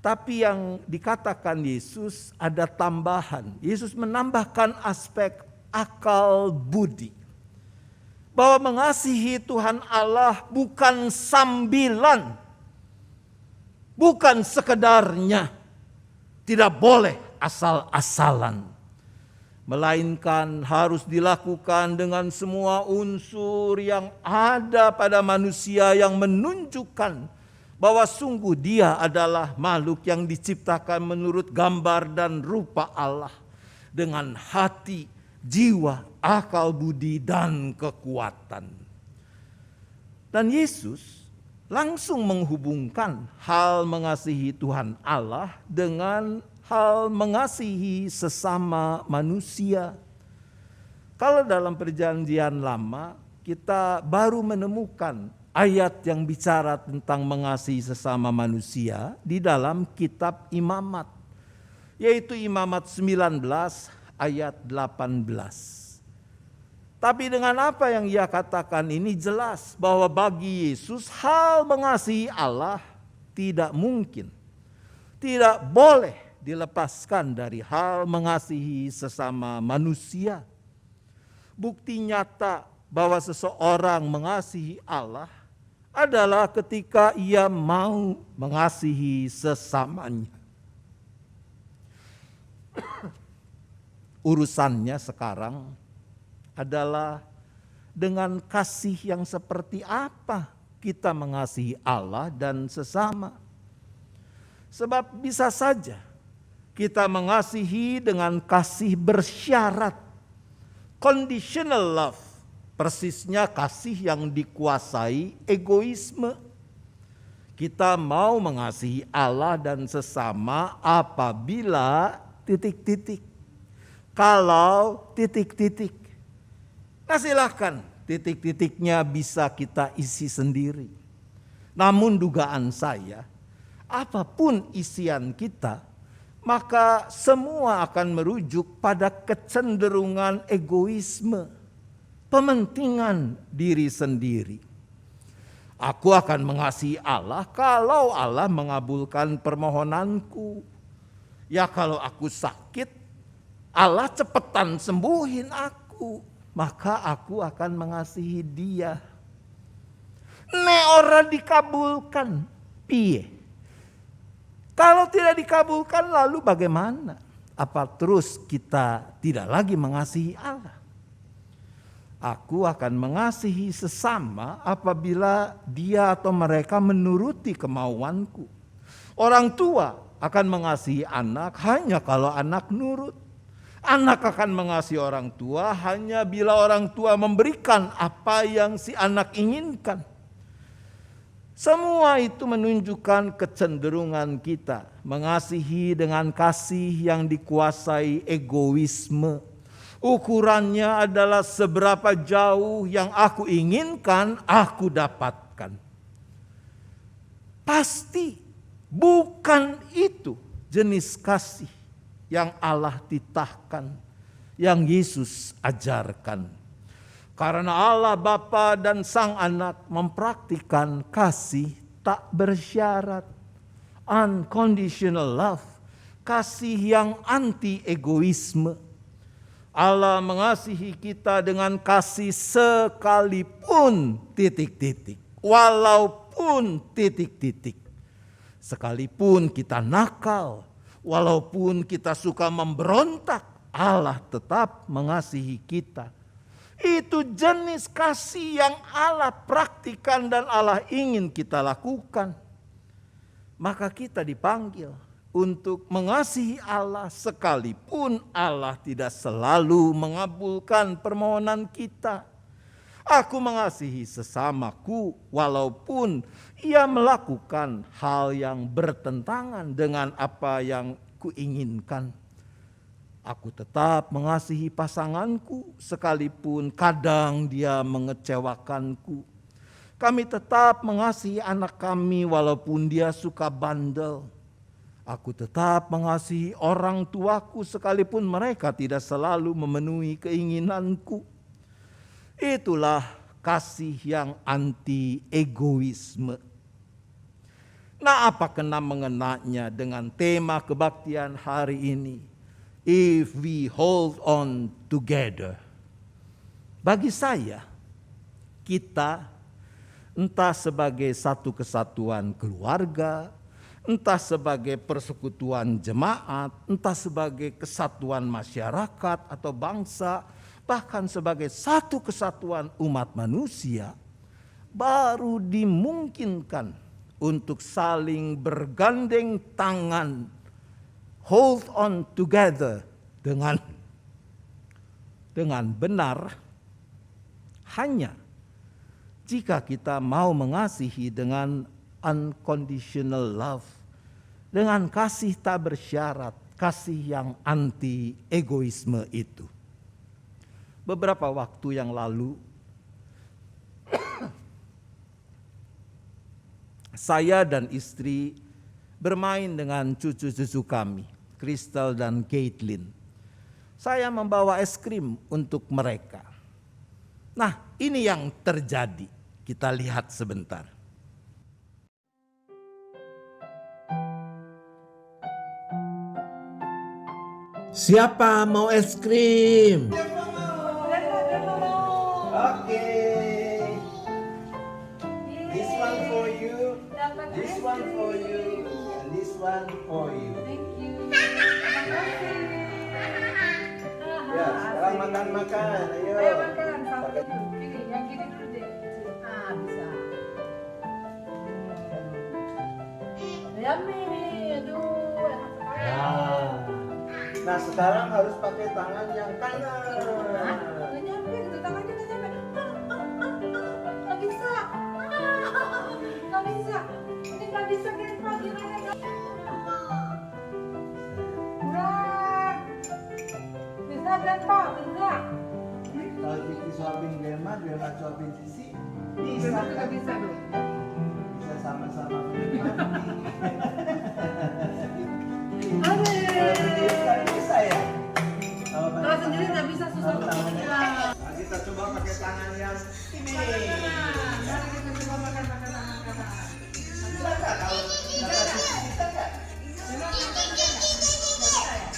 Tapi yang dikatakan Yesus ada tambahan. Yesus menambahkan aspek akal budi. Bahwa mengasihi Tuhan Allah bukan sambilan. Bukan sekedarnya. Tidak boleh asal-asalan. Melainkan harus dilakukan dengan semua unsur yang ada pada manusia yang menunjukkan bahwa sungguh dia adalah makhluk yang diciptakan menurut gambar dan rupa Allah. Dengan hati, jiwa, akal budi, dan kekuatan. Dan Yesus langsung menghubungkan hal mengasihi Tuhan Allah dengan hal mengasihi sesama manusia. Kalau dalam perjanjian lama kita baru menemukan ayat yang bicara tentang mengasihi sesama manusia di dalam kitab Imamat. Yaitu Imamat 19 ayat 18. Tapi dengan apa yang ia katakan ini jelas bahwa bagi Yesus hal mengasihi Allah tidak mungkin. Tidak boleh dilepaskan dari hal mengasihi sesama manusia. Bukti nyata bahwa seseorang mengasihi Allah adalah ketika ia mau mengasihi sesamanya. Urusannya sekarang adalah dengan kasih yang seperti apa kita mengasihi Allah dan sesama. Sebab bisa saja kita mengasihi dengan kasih bersyarat. Conditional love. Persisnya kasih yang dikuasai egoisme. Kita mau mengasihi Allah dan sesama apabila titik-titik. Kalau titik-titik. Nah silahkan titik-titiknya bisa kita isi sendiri. Namun dugaan saya, apapun isian kita, maka semua akan merujuk pada kecenderungan egoisme, pementingan diri sendiri. Aku akan mengasihi Allah kalau Allah mengabulkan permohonanku. Ya kalau aku sakit, Allah cepetan sembuhin aku, maka aku akan mengasihi Dia. Nek ora dikabulkan, piye? Kalau tidak dikabulkan lalu bagaimana? Apa terus kita tidak lagi mengasihi Allah? Aku akan mengasihi sesama apabila dia atau mereka menuruti kemauanku. Orang tua akan mengasihi anak hanya kalau anak nurut. Anak akan mengasihi orang tua hanya bila orang tua memberikan apa yang si anak inginkan. Semua itu menunjukkan kecenderungan kita mengasihi dengan kasih yang dikuasai egoisme. Ukurannya adalah seberapa jauh yang aku inginkan, aku dapatkan. Pasti bukan itu jenis kasih yang Allah titahkan, yang Yesus ajarkan. Karena Allah Bapa dan Sang Anak mempraktikkan kasih tak bersyarat. Unconditional love. Kasih yang anti egoisme. Allah mengasihi kita dengan kasih sekalipun titik-titik. Walaupun titik-titik. Sekalipun kita nakal. Walaupun kita suka memberontak. Allah tetap mengasihi kita. Itu jenis kasih yang Allah praktikan dan Allah ingin kita lakukan. Maka kita dipanggil untuk mengasihi Allah sekalipun Allah tidak selalu mengabulkan permohonan kita. Aku mengasihi sesamaku walaupun ia melakukan hal yang bertentangan dengan apa yang kuinginkan. Aku tetap mengasihi pasanganku sekalipun kadang dia mengecewakanku. Kami tetap mengasihi anak kami walaupun dia suka bandel. Aku tetap mengasihi orang tuaku sekalipun mereka tidak selalu memenuhi keinginanku. Itulah kasih yang anti egoisme. Nah, apa kena mengenanya dengan tema kebaktian hari ini? If we hold on together. Bagi saya, kita entah sebagai satu kesatuan keluarga, entah sebagai persekutuan jemaat, entah sebagai kesatuan masyarakat atau bangsa, bahkan sebagai satu kesatuan umat manusia, baru dimungkinkan untuk saling bergandeng tangan, hold on together dengan benar, hanya jika kita mau mengasihi dengan unconditional love, dengan kasih tak bersyarat, kasih yang anti egoisme itu. Beberapa waktu yang lalu, saya dan istri bermain dengan cucu-cucu kami, Crystal dan Caitlin. Saya membawa es krim untuk mereka. Nah, ini yang terjadi. Kita lihat sebentar. Siapa mau es krim? Oke. This one for you, this one for you, and this one for you. Thank you. Ya, sekarang makan-makan. Ayo. Ayo makan. Satu dulu. Pilih yang gini dulu deh. Ah, bisa. Yummy. Aduh, enak sekali. Nah, sekarang harus pakai tangan yang kanan. Nggak nyampe, itu tangannya nggak nyampe. Nggak bisa. Nggak bisa. Ini nggak bisa kayak pagi raya. Kurang. Bisa dan Pak, bisa. Kalau Vicky suapin Grandma suapin Sisi, Bisa juga bisa dong. bisa sama-sama menikmati. Bisa ya? Kalau sendiri nggak bisa susah banget. Nah, kita coba pakai tangan yang ini. Mari kita coba makan tangan kanan. Bisa nggak kalau kata Sisi bisa nggak?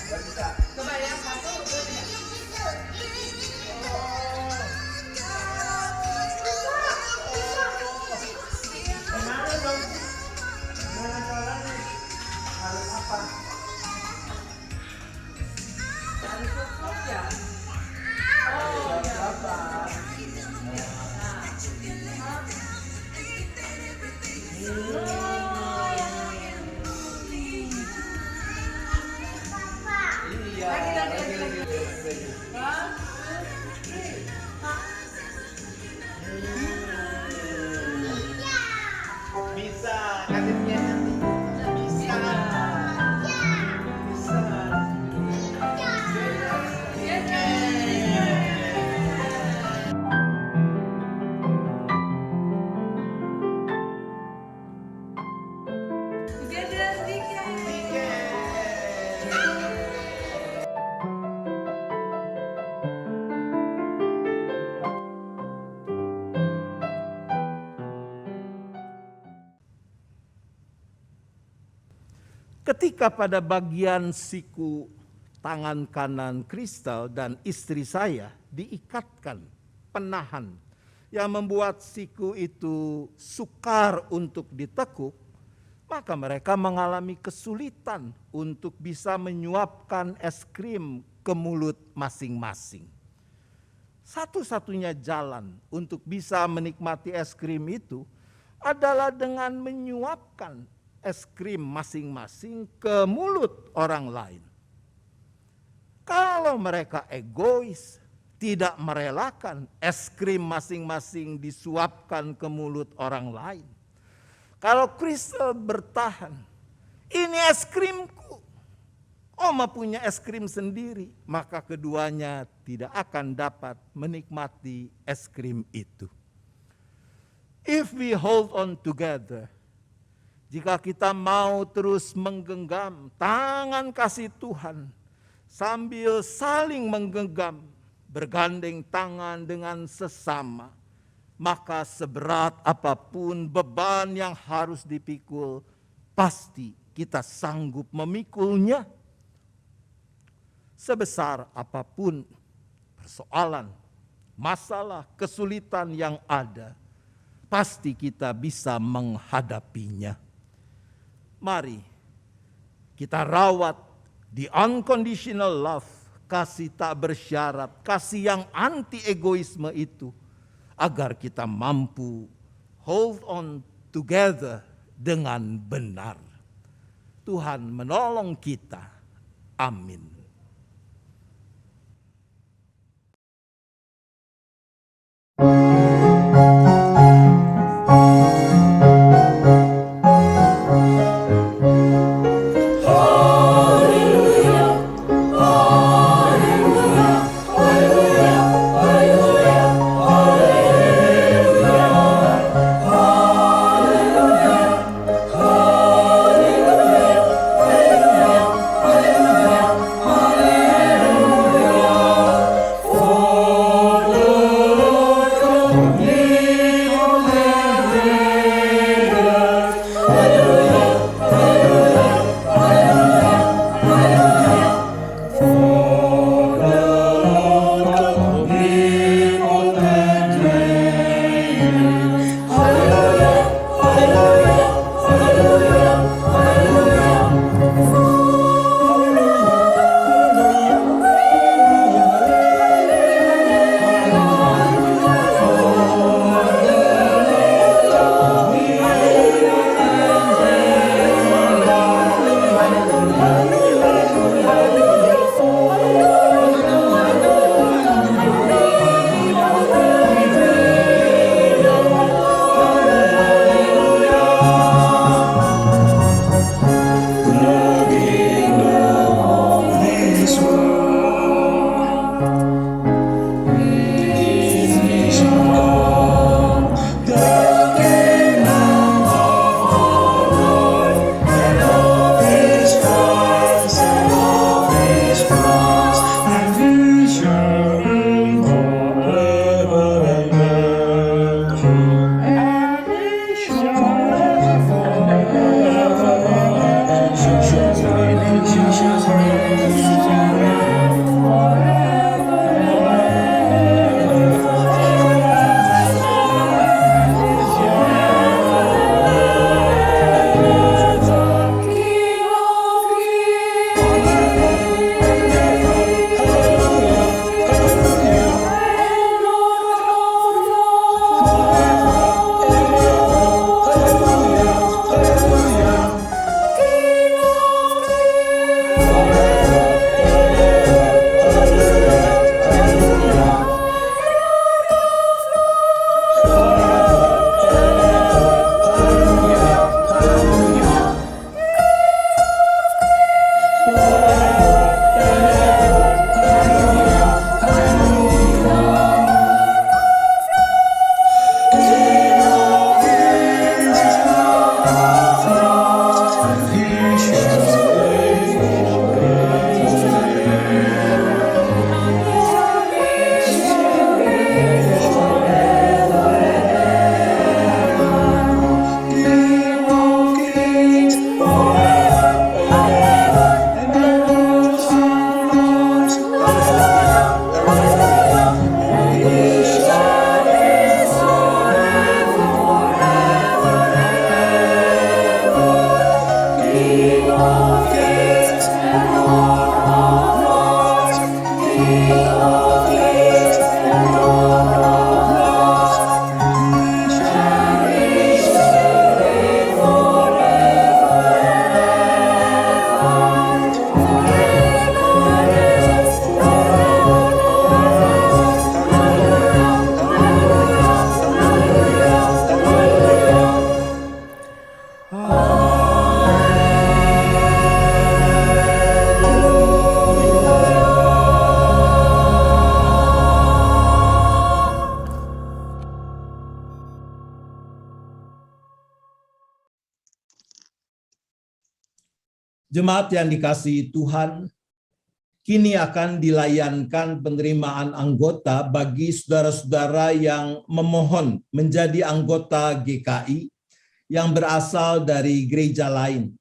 Nggak bisa. Coba ya, 1, 2, 3. Gimana dong? Gimana caranya? Harus apa? Harus fokus ya. Harus apa? Iya. Bisa, kasihnya nanti. Bisa. Bisa. Ketika pada bagian siku tangan kanan Crystal dan istri saya diikatkan penahan yang membuat siku itu sukar untuk ditekuk, maka mereka mengalami kesulitan untuk bisa menyuapkan es krim ke mulut masing-masing. Satu-satunya jalan untuk bisa menikmati es krim itu adalah dengan menyuapkan es krim masing-masing ke mulut orang lain. Kalau mereka egois, tidak merelakan es krim masing-masing disuapkan ke mulut orang lain. Kalau Crystal bertahan, ini es krimku, Oma punya es krim sendiri, maka keduanya tidak akan dapat menikmati es krim itu. If we hold on together, jika kita mau terus menggenggam tangan kasih Tuhan, sambil saling menggenggam, bergandeng tangan dengan sesama, maka seberat apapun beban yang harus dipikul, pasti kita sanggup memikulnya. Sebesar apapun persoalan, masalah, kesulitan yang ada, pasti kita bisa menghadapinya. Mari kita rawat the unconditional love, kasih tak bersyarat, kasih yang anti egoisme itu, agar kita mampu hold on together dengan benar. Tuhan menolong kita. Amin. Jemaat yang dikasihi Tuhan, Kini akan dilayankan penerimaan anggota bagi saudara-saudara yang memohon menjadi anggota GKI yang berasal dari gereja lain,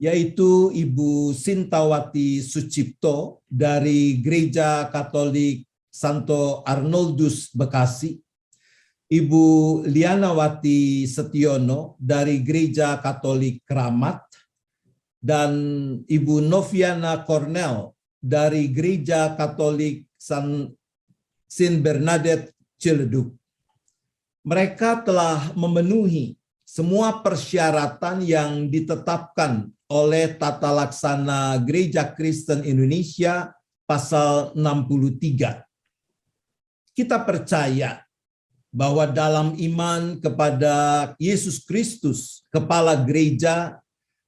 yaitu Ibu Sintawati Sucipto dari Gereja Katolik Santo Arnoldus Bekasi, Ibu Lianawati Setiono dari Gereja Katolik Keramat, dan Ibu Noviana Cornell dari Gereja Katolik Saint Bernadette Ciledug. Mereka telah memenuhi semua persyaratan yang ditetapkan oleh Tata Laksana Gereja Kristen Indonesia pasal 63. Kita percaya bahwa dalam iman kepada Yesus Kristus, Kepala Gereja,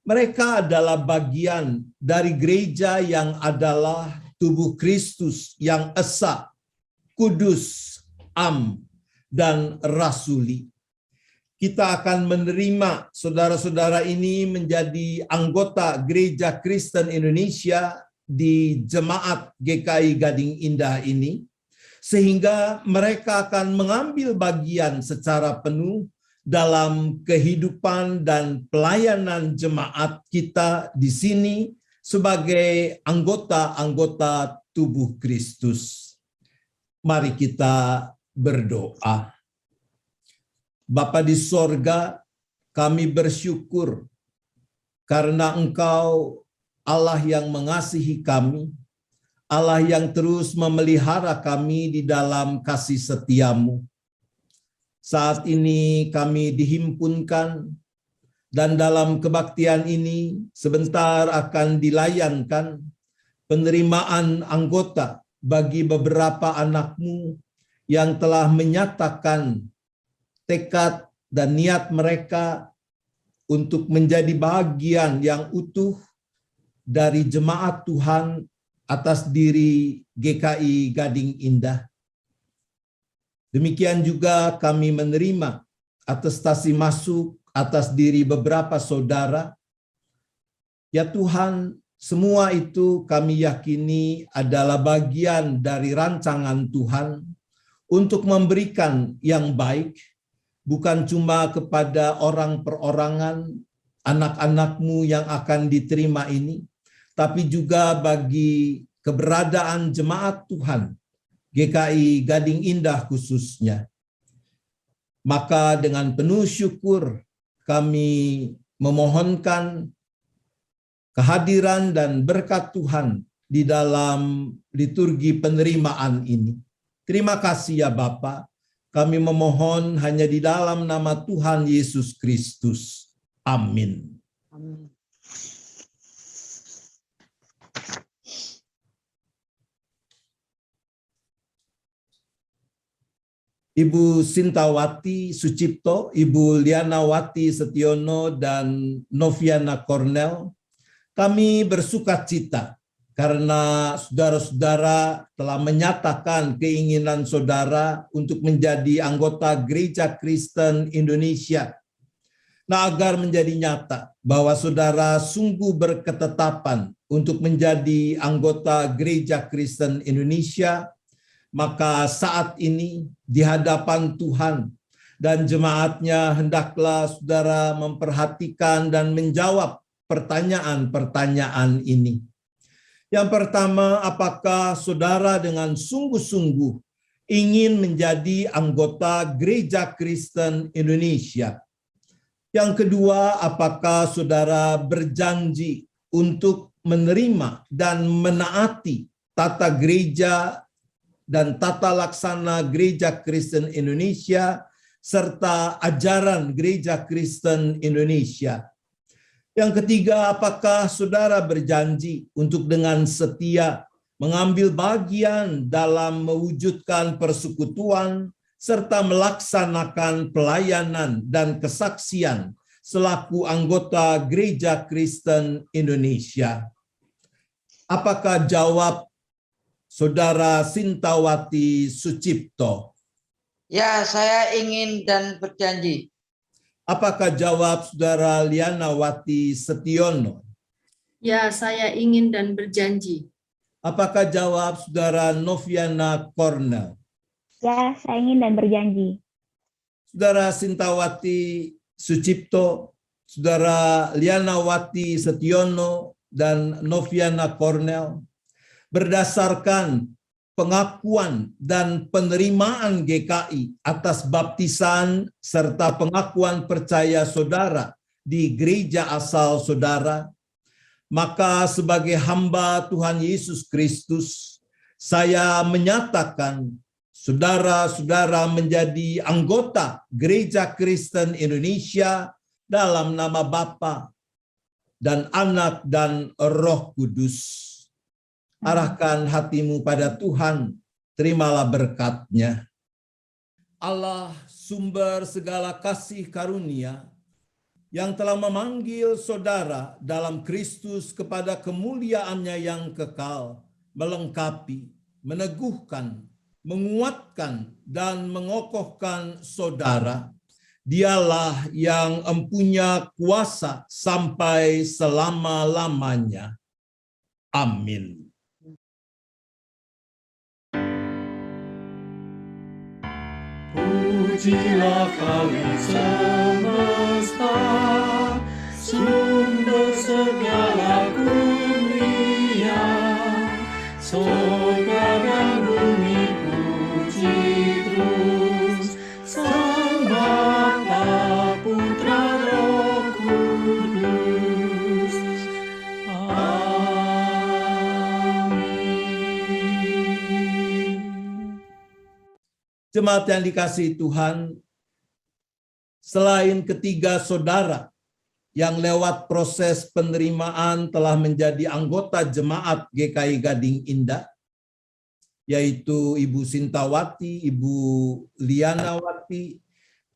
mereka adalah bagian dari gereja yang adalah tubuh Kristus yang esa, kudus, am, dan rasuli. Kita akan menerima saudara-saudara ini menjadi anggota Gereja Kristen Indonesia di Jemaat GKI Gading Indah ini, sehingga mereka akan mengambil bagian secara penuh dalam kehidupan dan pelayanan jemaat kita di sini sebagai anggota-anggota tubuh Kristus. Mari kita berdoa. Bapa di sorga, kami bersyukur karena Engkau Allah yang mengasihi kami, Allah yang terus memelihara kami di dalam kasih setia-Mu. Saat ini kami dihimpunkan dan dalam kebaktian ini sebentar akan dilayankan penerimaan anggota bagi beberapa anak-Mu yang telah menyatakan tekad dan niat mereka untuk menjadi bagian yang utuh dari jemaat Tuhan atas diri GKI Gading Indah. Demikian juga kami menerima atestasi masuk atas diri beberapa saudara. Ya Tuhan, semua itu kami yakini adalah bagian dari rancangan Tuhan untuk memberikan yang baik, bukan cuma kepada orang perorangan, anak-anak-Mu yang akan diterima ini, tapi juga bagi keberadaan jemaat Tuhan, GKI Gading Indah khususnya. Maka dengan penuh syukur kami memohonkan kehadiran dan berkat Tuhan di dalam liturgi penerimaan ini. Terima kasih ya Bapa. Kami memohon hanya di dalam nama Tuhan Yesus Kristus. Amin. Amin. Ibu Sintawati Sucipto, Ibu Lianawati Setiono, dan Noviana Cornell, kami bersukacita karena saudara-saudara telah menyatakan keinginan saudara untuk menjadi anggota Gereja Kristen Indonesia. Nah, agar menjadi nyata bahwa saudara sungguh berketetapan untuk menjadi anggota Gereja Kristen Indonesia, maka saat ini di hadapan Tuhan dan jemaatnya hendaklah saudara memperhatikan dan menjawab pertanyaan-pertanyaan ini. Yang pertama, apakah saudara dengan sungguh-sungguh ingin menjadi anggota Gereja Kristen Indonesia? Yang kedua, apakah saudara berjanji untuk menerima dan menaati tata gereja dan tata laksana Gereja Kristen Indonesia, serta ajaran Gereja Kristen Indonesia? Yang ketiga, apakah saudara berjanji untuk dengan setia mengambil bagian dalam mewujudkan persekutuan, serta melaksanakan pelayanan dan kesaksian selaku anggota Gereja Kristen Indonesia? Apakah jawab Saudara Sintawati Sucipto? Ya, saya ingin dan berjanji. Apakah jawab Saudara Lianawati Setiono? Ya, saya ingin dan berjanji. Apakah jawab Saudara Noviana Cornel? Ya, saya ingin dan berjanji. Saudara Sintawati Sucipto, Saudara Lianawati Setiono, dan Noviana Cornel, berdasarkan pengakuan dan penerimaan GKI atas baptisan serta pengakuan percaya saudara di gereja asal saudara, maka sebagai hamba Tuhan Yesus Kristus, saya menyatakan saudara-saudara menjadi anggota Gereja Kristen Indonesia dalam nama Bapa dan Anak dan Roh Kudus. Arahkan hatimu pada Tuhan, terimalah berkat-Nya. Allah, sumber segala kasih karunia, yang telah memanggil saudara dalam Kristus kepada kemuliaan-Nya yang kekal, melengkapi, meneguhkan, menguatkan, dan mengokohkan saudara. Dialah yang empunya kuasa sampai selama-lamanya. Amin. Pujilah Kali semesta, sumber segala kurnia, surga dan bumi puji terus, Sang Bapa, Putra, Roh Kudus. Amin. Jemaat yang dikasihi Tuhan, selain ketiga saudara yang lewat proses penerimaan telah menjadi anggota jemaat GKI Gading Indah, yaitu Ibu Sintawati, Ibu Lianawati,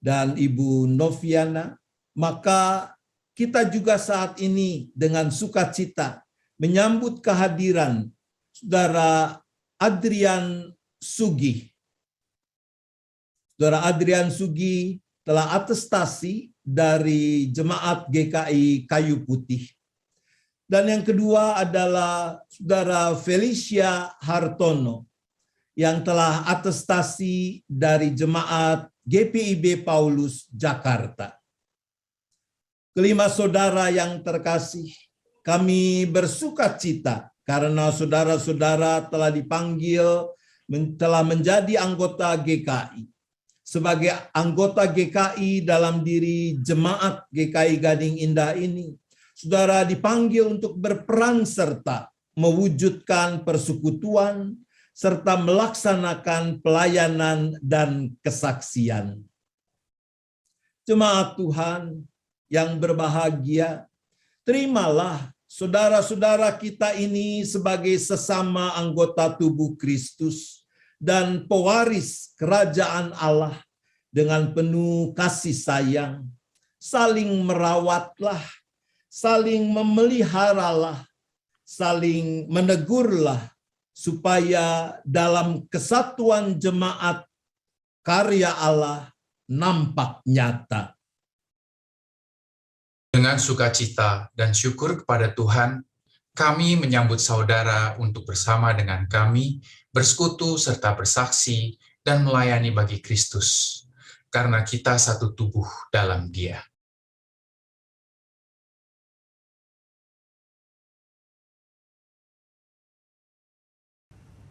dan Ibu Noviana, maka kita juga saat ini dengan sukacita menyambut kehadiran Saudara Adrian Sugih. Saudara Adrian Sugih telah atestasi dari Jemaat GKI Kayu Putih. Dan yang kedua adalah Saudara Felicia Hartono yang telah atestasi dari Jemaat GPIB Paulus Jakarta. Kelima saudara yang terkasih, kami bersukacita karena saudara-saudara telah dipanggil, telah menjadi anggota GKI. Sebagai anggota GKI dalam diri Jemaat GKI Gading Indah ini, saudara dipanggil untuk berperan serta mewujudkan persekutuan serta melaksanakan pelayanan dan kesaksian. Jemaat Tuhan yang berbahagia, terimalah saudara-saudara kita ini sebagai sesama anggota tubuh Kristus dan pewaris kerajaan Allah dengan penuh kasih sayang. Saling merawatlah, saling memeliharalah, saling menegurlah, supaya dalam kesatuan jemaat karya Allah nampak nyata. Dengan sukacita dan syukur kepada Tuhan, kami menyambut saudara untuk bersama dengan kami bersekutu serta bersaksi dan melayani bagi Kristus, karena kita satu tubuh dalam Dia.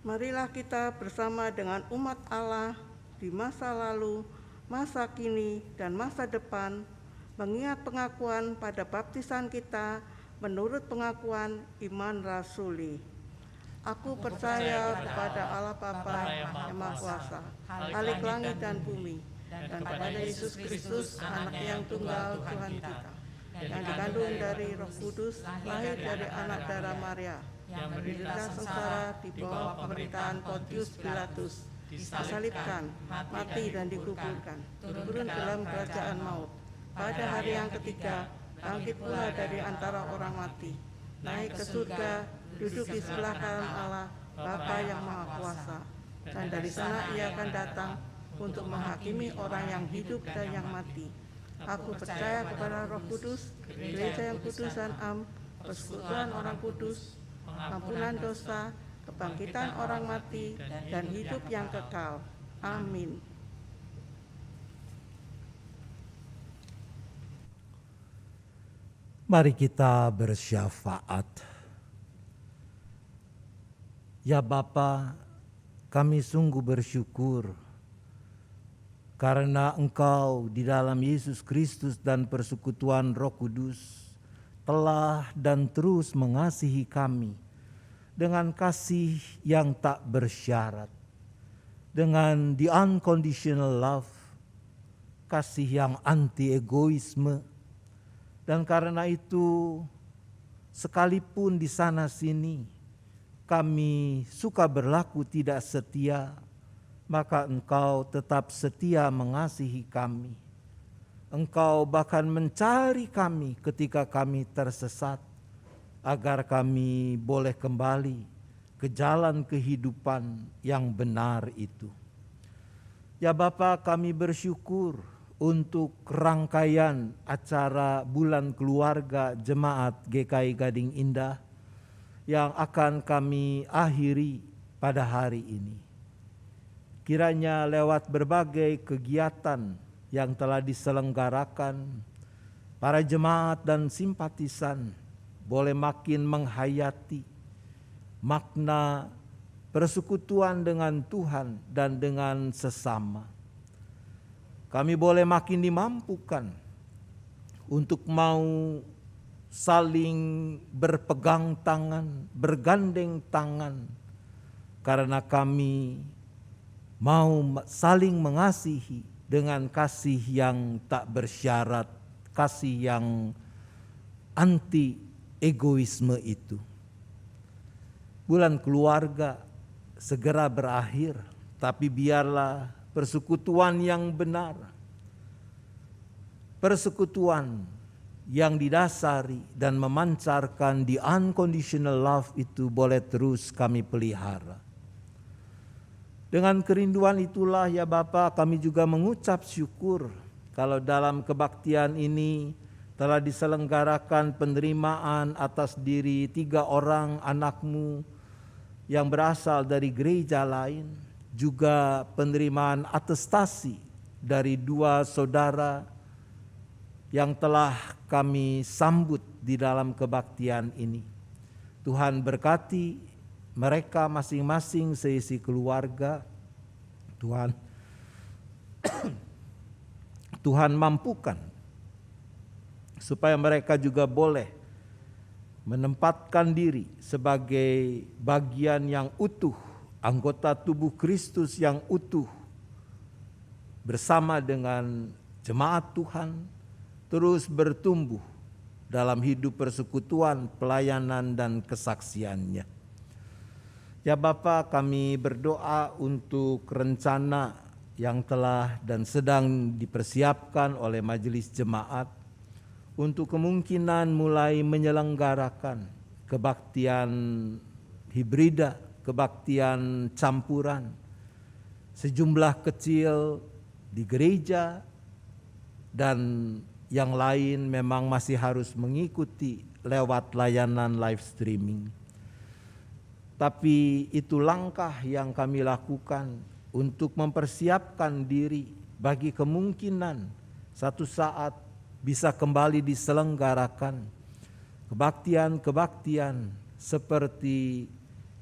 Marilah kita bersama dengan umat Allah di masa lalu, masa kini, dan masa depan, mengingat pengakuan pada baptisan kita menurut pengakuan iman rasuli. Aku percaya kepada Allah Bapa yang Maha Kuasa, Khalik langit dan bumi, dan kepada Yesus Kristus, Anak yang tunggal Tuhan kita, yang dikandung dari Roh Kudus, lahir dari anak darah Maria, yang menderita sengsara di bawah pemerintahan Pontius Pilatus, disalibkan, mati dan dikuburkan, turun dalam kerajaan maut. Pada hari yang ketiga, bangkit pula dari antara orang mati, naik ke surga, duduk di sebelah kanan Allah, Bapa yang Maha Kuasa, dan dari sana Ia akan datang untuk menghakimi orang yang hidup dan yang mati. Aku percaya kepada Roh Kudus, gereja yang kudus dan am, persekutuan orang kudus, pengampunan dosa, kebangkitan orang mati, dan hidup yang kekal. Amin. Mari kita bersyafaat. Ya Bapa, kami sungguh bersyukur karena Engkau di dalam Yesus Kristus dan persekutuan Roh Kudus telah dan terus mengasihi kami dengan kasih yang tak bersyarat, dengan the unconditional love, kasih yang anti egoisme. Dan karena itu sekalipun di sana sini kami suka berlaku tidak setia, maka Engkau tetap setia mengasihi kami. Engkau bahkan mencari kami ketika kami tersesat, agar kami boleh kembali ke jalan kehidupan yang benar itu. Ya Bapa, kami bersyukur untuk rangkaian acara Bulan Keluarga Jemaat GKI Gading Indah yang akan kami akhiri pada hari ini. Kiranya lewat berbagai kegiatan yang telah diselenggarakan, para jemaat dan simpatisan boleh makin menghayati makna persekutuan dengan Tuhan dan dengan sesama. Kami boleh makin dimampukan untuk mau saling berpegang tangan, bergandeng tangan, karena kami mau saling mengasihi dengan kasih yang tak bersyarat, kasih yang anti egoisme itu. Bulan keluarga segera berakhir, tapi biarlah persekutuan yang benar, persekutuan yang didasari dan memancarkan the unconditional love itu boleh terus kami pelihara. Dengan kerinduan itulah ya Bapa, kami juga mengucap syukur kalau dalam kebaktian ini telah diselenggarakan penerimaan atas diri 3 orang anak-Mu yang berasal dari gereja lain, juga penerimaan atestasi dari 2 saudara yang telah kami sambut di dalam kebaktian ini. Tuhan berkati mereka masing-masing seisi keluarga. Tuhan mampukan supaya mereka juga boleh menempatkan diri sebagai bagian yang utuh, anggota tubuh Kristus yang utuh, bersama dengan jemaat Tuhan, terus bertumbuh dalam hidup persekutuan, pelayanan, dan kesaksiannya. Ya Bapa, kami berdoa untuk rencana yang telah dan sedang dipersiapkan oleh majelis jemaat untuk kemungkinan mulai menyelenggarakan kebaktian hibrida, kebaktian campuran, sejumlah kecil di gereja, dan yang lain memang masih harus mengikuti lewat layanan live streaming. Tapi itu langkah yang kami lakukan untuk mempersiapkan diri bagi kemungkinan satu saat bisa kembali diselenggarakan kebaktian-kebaktian seperti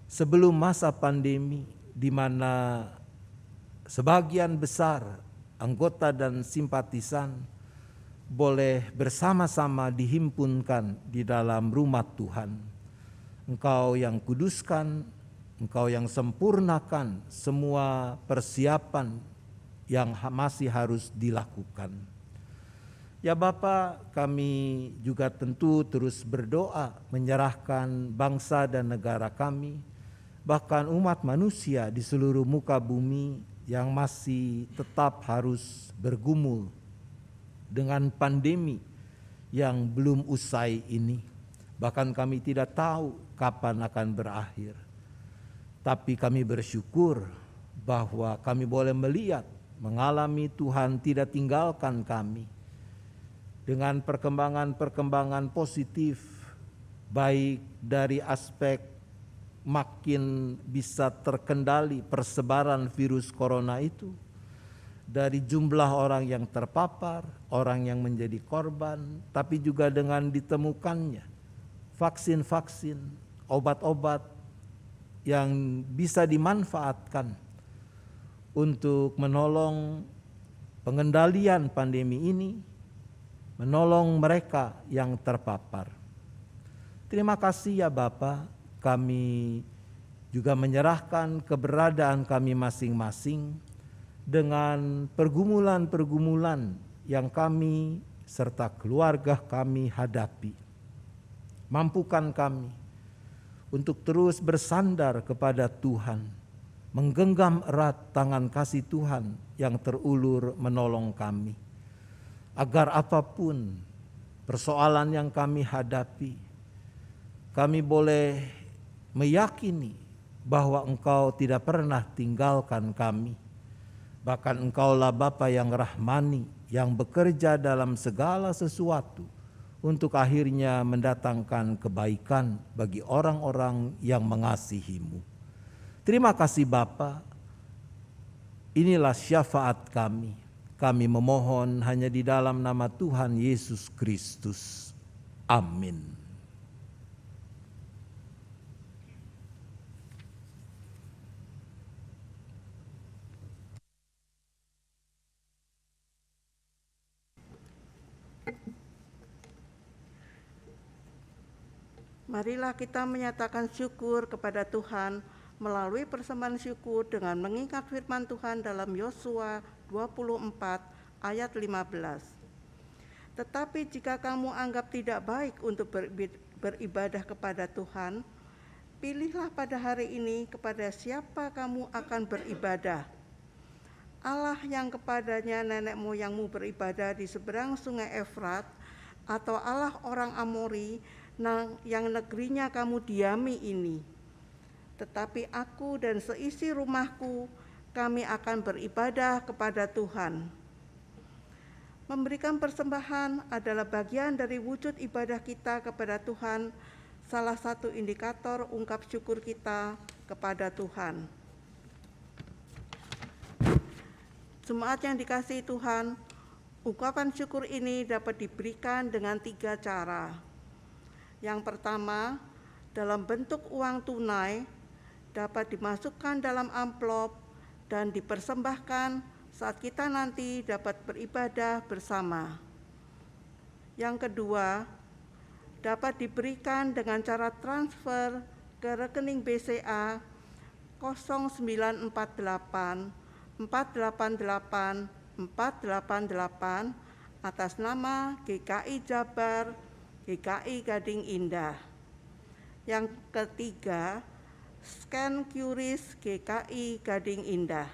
sebelum masa pandemi, di mana sebagian besar anggota dan simpatisan boleh bersama-sama dihimpunkan di dalam rumah Tuhan. Engkau yang kuduskan, Engkau yang sempurnakan semua persiapan yang masih harus dilakukan. Ya Bapa, kami juga tentu terus berdoa menyerahkan bangsa dan negara kami, bahkan umat manusia di seluruh muka bumi yang masih tetap harus bergumul dengan pandemi yang belum usai ini. Bahkan kami tidak tahu kapan akan berakhir. Tapi kami bersyukur bahwa kami boleh melihat, mengalami Tuhan tidak tinggalkan kami. Dengan perkembangan-perkembangan positif, baik dari aspek makin bisa terkendali persebaran virus corona itu. Dari jumlah orang yang terpapar, orang yang menjadi korban, tapi juga dengan ditemukannya vaksin-vaksin, obat-obat yang bisa dimanfaatkan untuk menolong pengendalian pandemi ini, menolong mereka yang terpapar. Terima kasih ya Bapa, kami juga menyerahkan keberadaan kami masing-masing dengan pergumulan-pergumulan yang kami serta keluarga kami hadapi. Mampukan kami untuk terus bersandar kepada Tuhan, menggenggam erat tangan kasih Tuhan yang terulur menolong kami. Agar apapun persoalan yang kami hadapi, kami boleh meyakini bahwa Engkau tidak pernah tinggalkan kami. Bahkan Engkaulah Bapa yang rahmani, yang bekerja dalam segala sesuatu untuk akhirnya mendatangkan kebaikan bagi orang-orang yang mengasihi-Mu. Terima kasih Bapa, inilah syafaat kami. Kami memohon hanya di dalam nama Tuhan Yesus Kristus. Amin. Marilah kita menyatakan syukur kepada Tuhan melalui persembahan syukur dengan mengingat firman Tuhan dalam Yosua 24 ayat 15. Tetapi jika kamu anggap tidak baik untuk beribadah kepada Tuhan, pilihlah pada hari ini kepada siapa kamu akan beribadah. Allah yang kepadanya nenek moyangmu beribadah di seberang sungai Efrat, atau Allah orang Amori yang negerinya kamu diami ini. Tetapi aku dan seisi rumahku, kami akan beribadah kepada Tuhan. Memberikan persembahan adalah bagian dari wujud ibadah kita kepada Tuhan, salah satu indikator ungkap syukur kita kepada Tuhan. Jemaat yang dikasihi Tuhan, ungkapan syukur ini dapat diberikan dengan 3 cara. Yang pertama, dalam bentuk uang tunai, dapat dimasukkan dalam amplop dan dipersembahkan saat kita nanti dapat beribadah bersama. Yang kedua, dapat diberikan dengan cara transfer ke rekening BCA 0948 488 488 atas nama GKI Jabar, GKI Gading Indah. Yang ketiga, scan QRIS GKI Gading Indah.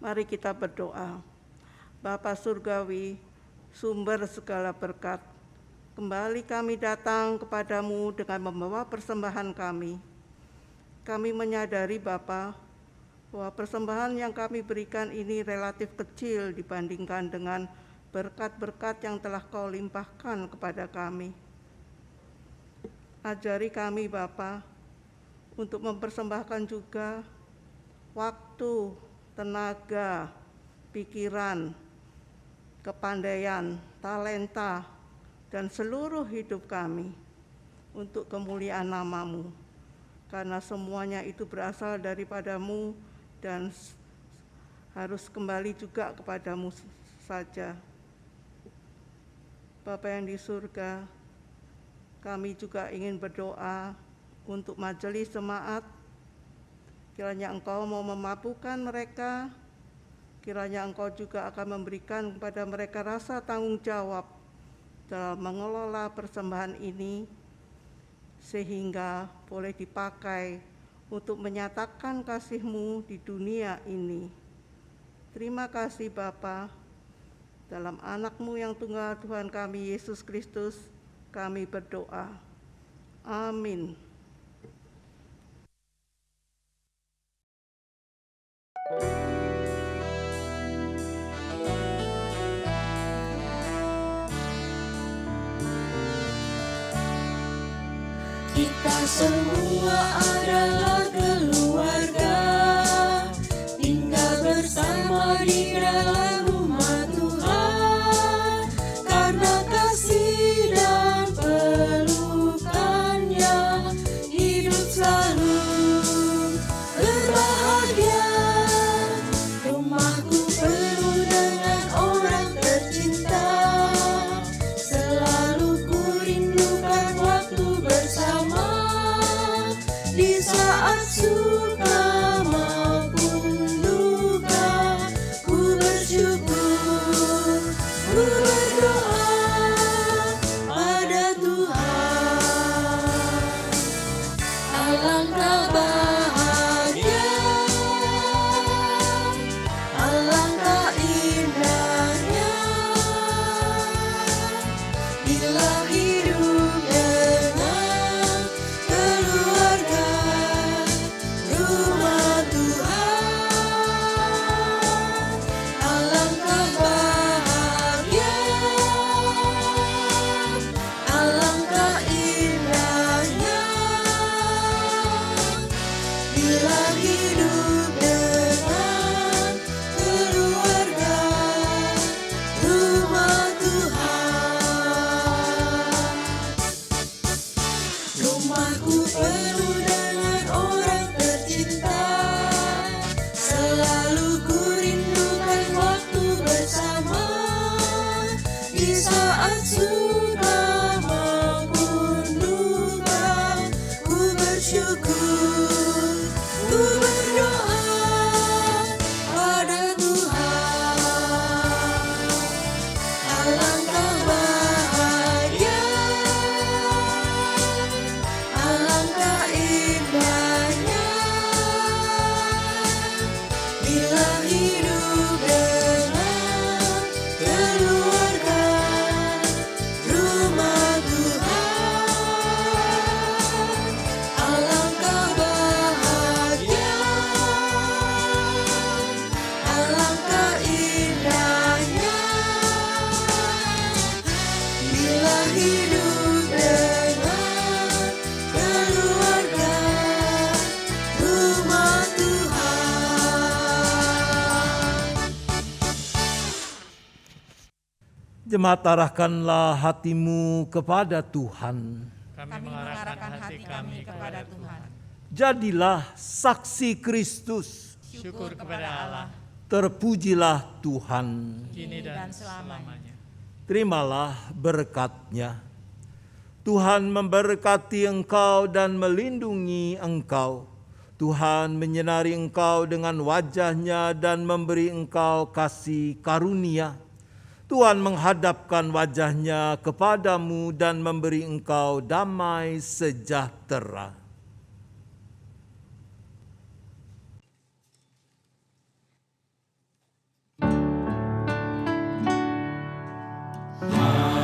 Mari kita berdoa. Bapa Surgawi, sumber segala berkat, kembali kami datang kepadamu dengan membawa persembahan kami. Kami menyadari Bapa, bahwa persembahan yang kami berikan ini relatif kecil dibandingkan dengan berkat-berkat yang telah Kau limpahkan kepada kami. Ajari kami Bapa, untuk mempersembahkan juga waktu, tenaga, pikiran, kepandaian, talenta, dan seluruh hidup kami untuk kemuliaan nama-Mu. Karena semuanya itu berasal daripadamu dan harus kembali juga kepadamu saja. Bapa yang di surga, kami juga ingin berdoa untuk majelis jemaat, kiranya Engkau mau memampukan mereka, kiranya Engkau juga akan memberikan kepada mereka rasa tanggung jawab dalam mengelola persembahan ini, sehingga boleh dipakai untuk menyatakan kasih-Mu di dunia ini. Terima kasih Bapa, dalam anak-Mu yang tunggal Tuhan kami Yesus Kristus, kami berdoa. Amin. Kita semua adalah keluarga, tinggal bersama di dalam rumah Tuhan. Karena kasih dan pelukannya, hidup selalu berbahagia. Rumahku penuh dengan orang tercinta, selalu ku rindukan waktu bersama. Di saat suka maupun duka, ku bersyukur, ku berdoa pada Tuhan. Alangkah bahagia, alangkah indahnya bila hidup dengan keluarga rumah Tuhan. Alangkah bahagia, alangkah indahnya bila hidup dengan keluarga rumah Tuhan. Rumahku penuh dengan orang tercinta, selalu ku rindukan waktu bersama. Di saat suka maupun duka, ku bersyukur, ku berdoa pada Tuhan. Alangkah bahagia, alangkah indahnya bila hidup dengan keluarga rumah Tuhan. Alangkah bahagia, alangkah indahnya bila hidup dengan keluarga rumah Tuhan. Jemaat, arahkanlah hatimu kepada Tuhan. Kami mengarahkan hati kami kepada Tuhan. Jadilah saksi Kristus. Syukur kepada Allah, Terpujilah Tuhan. kini dan selamanya. Terimalah berkat-Nya. Tuhan memberkati engkau dan melindungi engkau. Tuhan menyinari engkau dengan wajah-Nya dan memberi engkau kasih karunia. Tuhan menghadapkan wajah-Nya kepadamu dan memberi engkau damai sejahtera. Haleluya,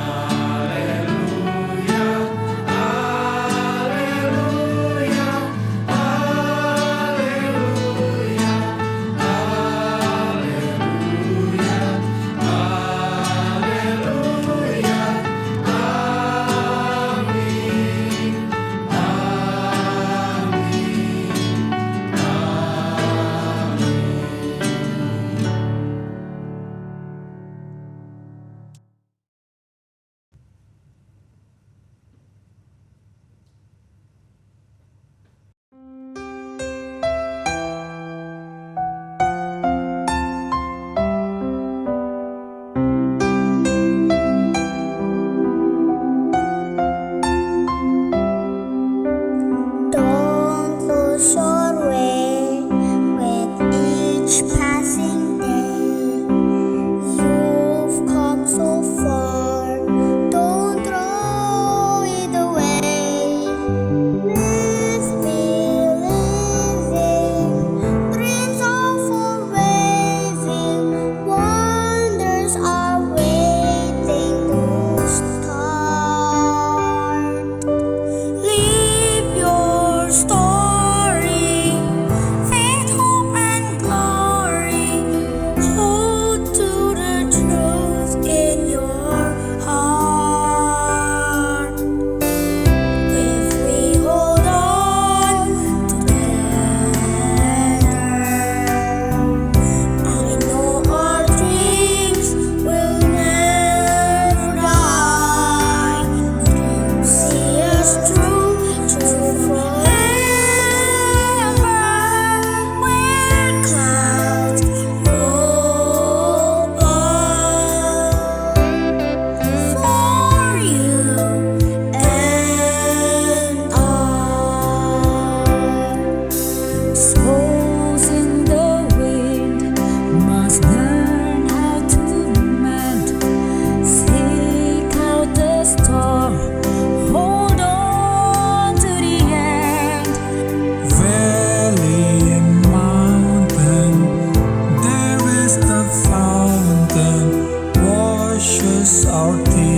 Jesus our teacher.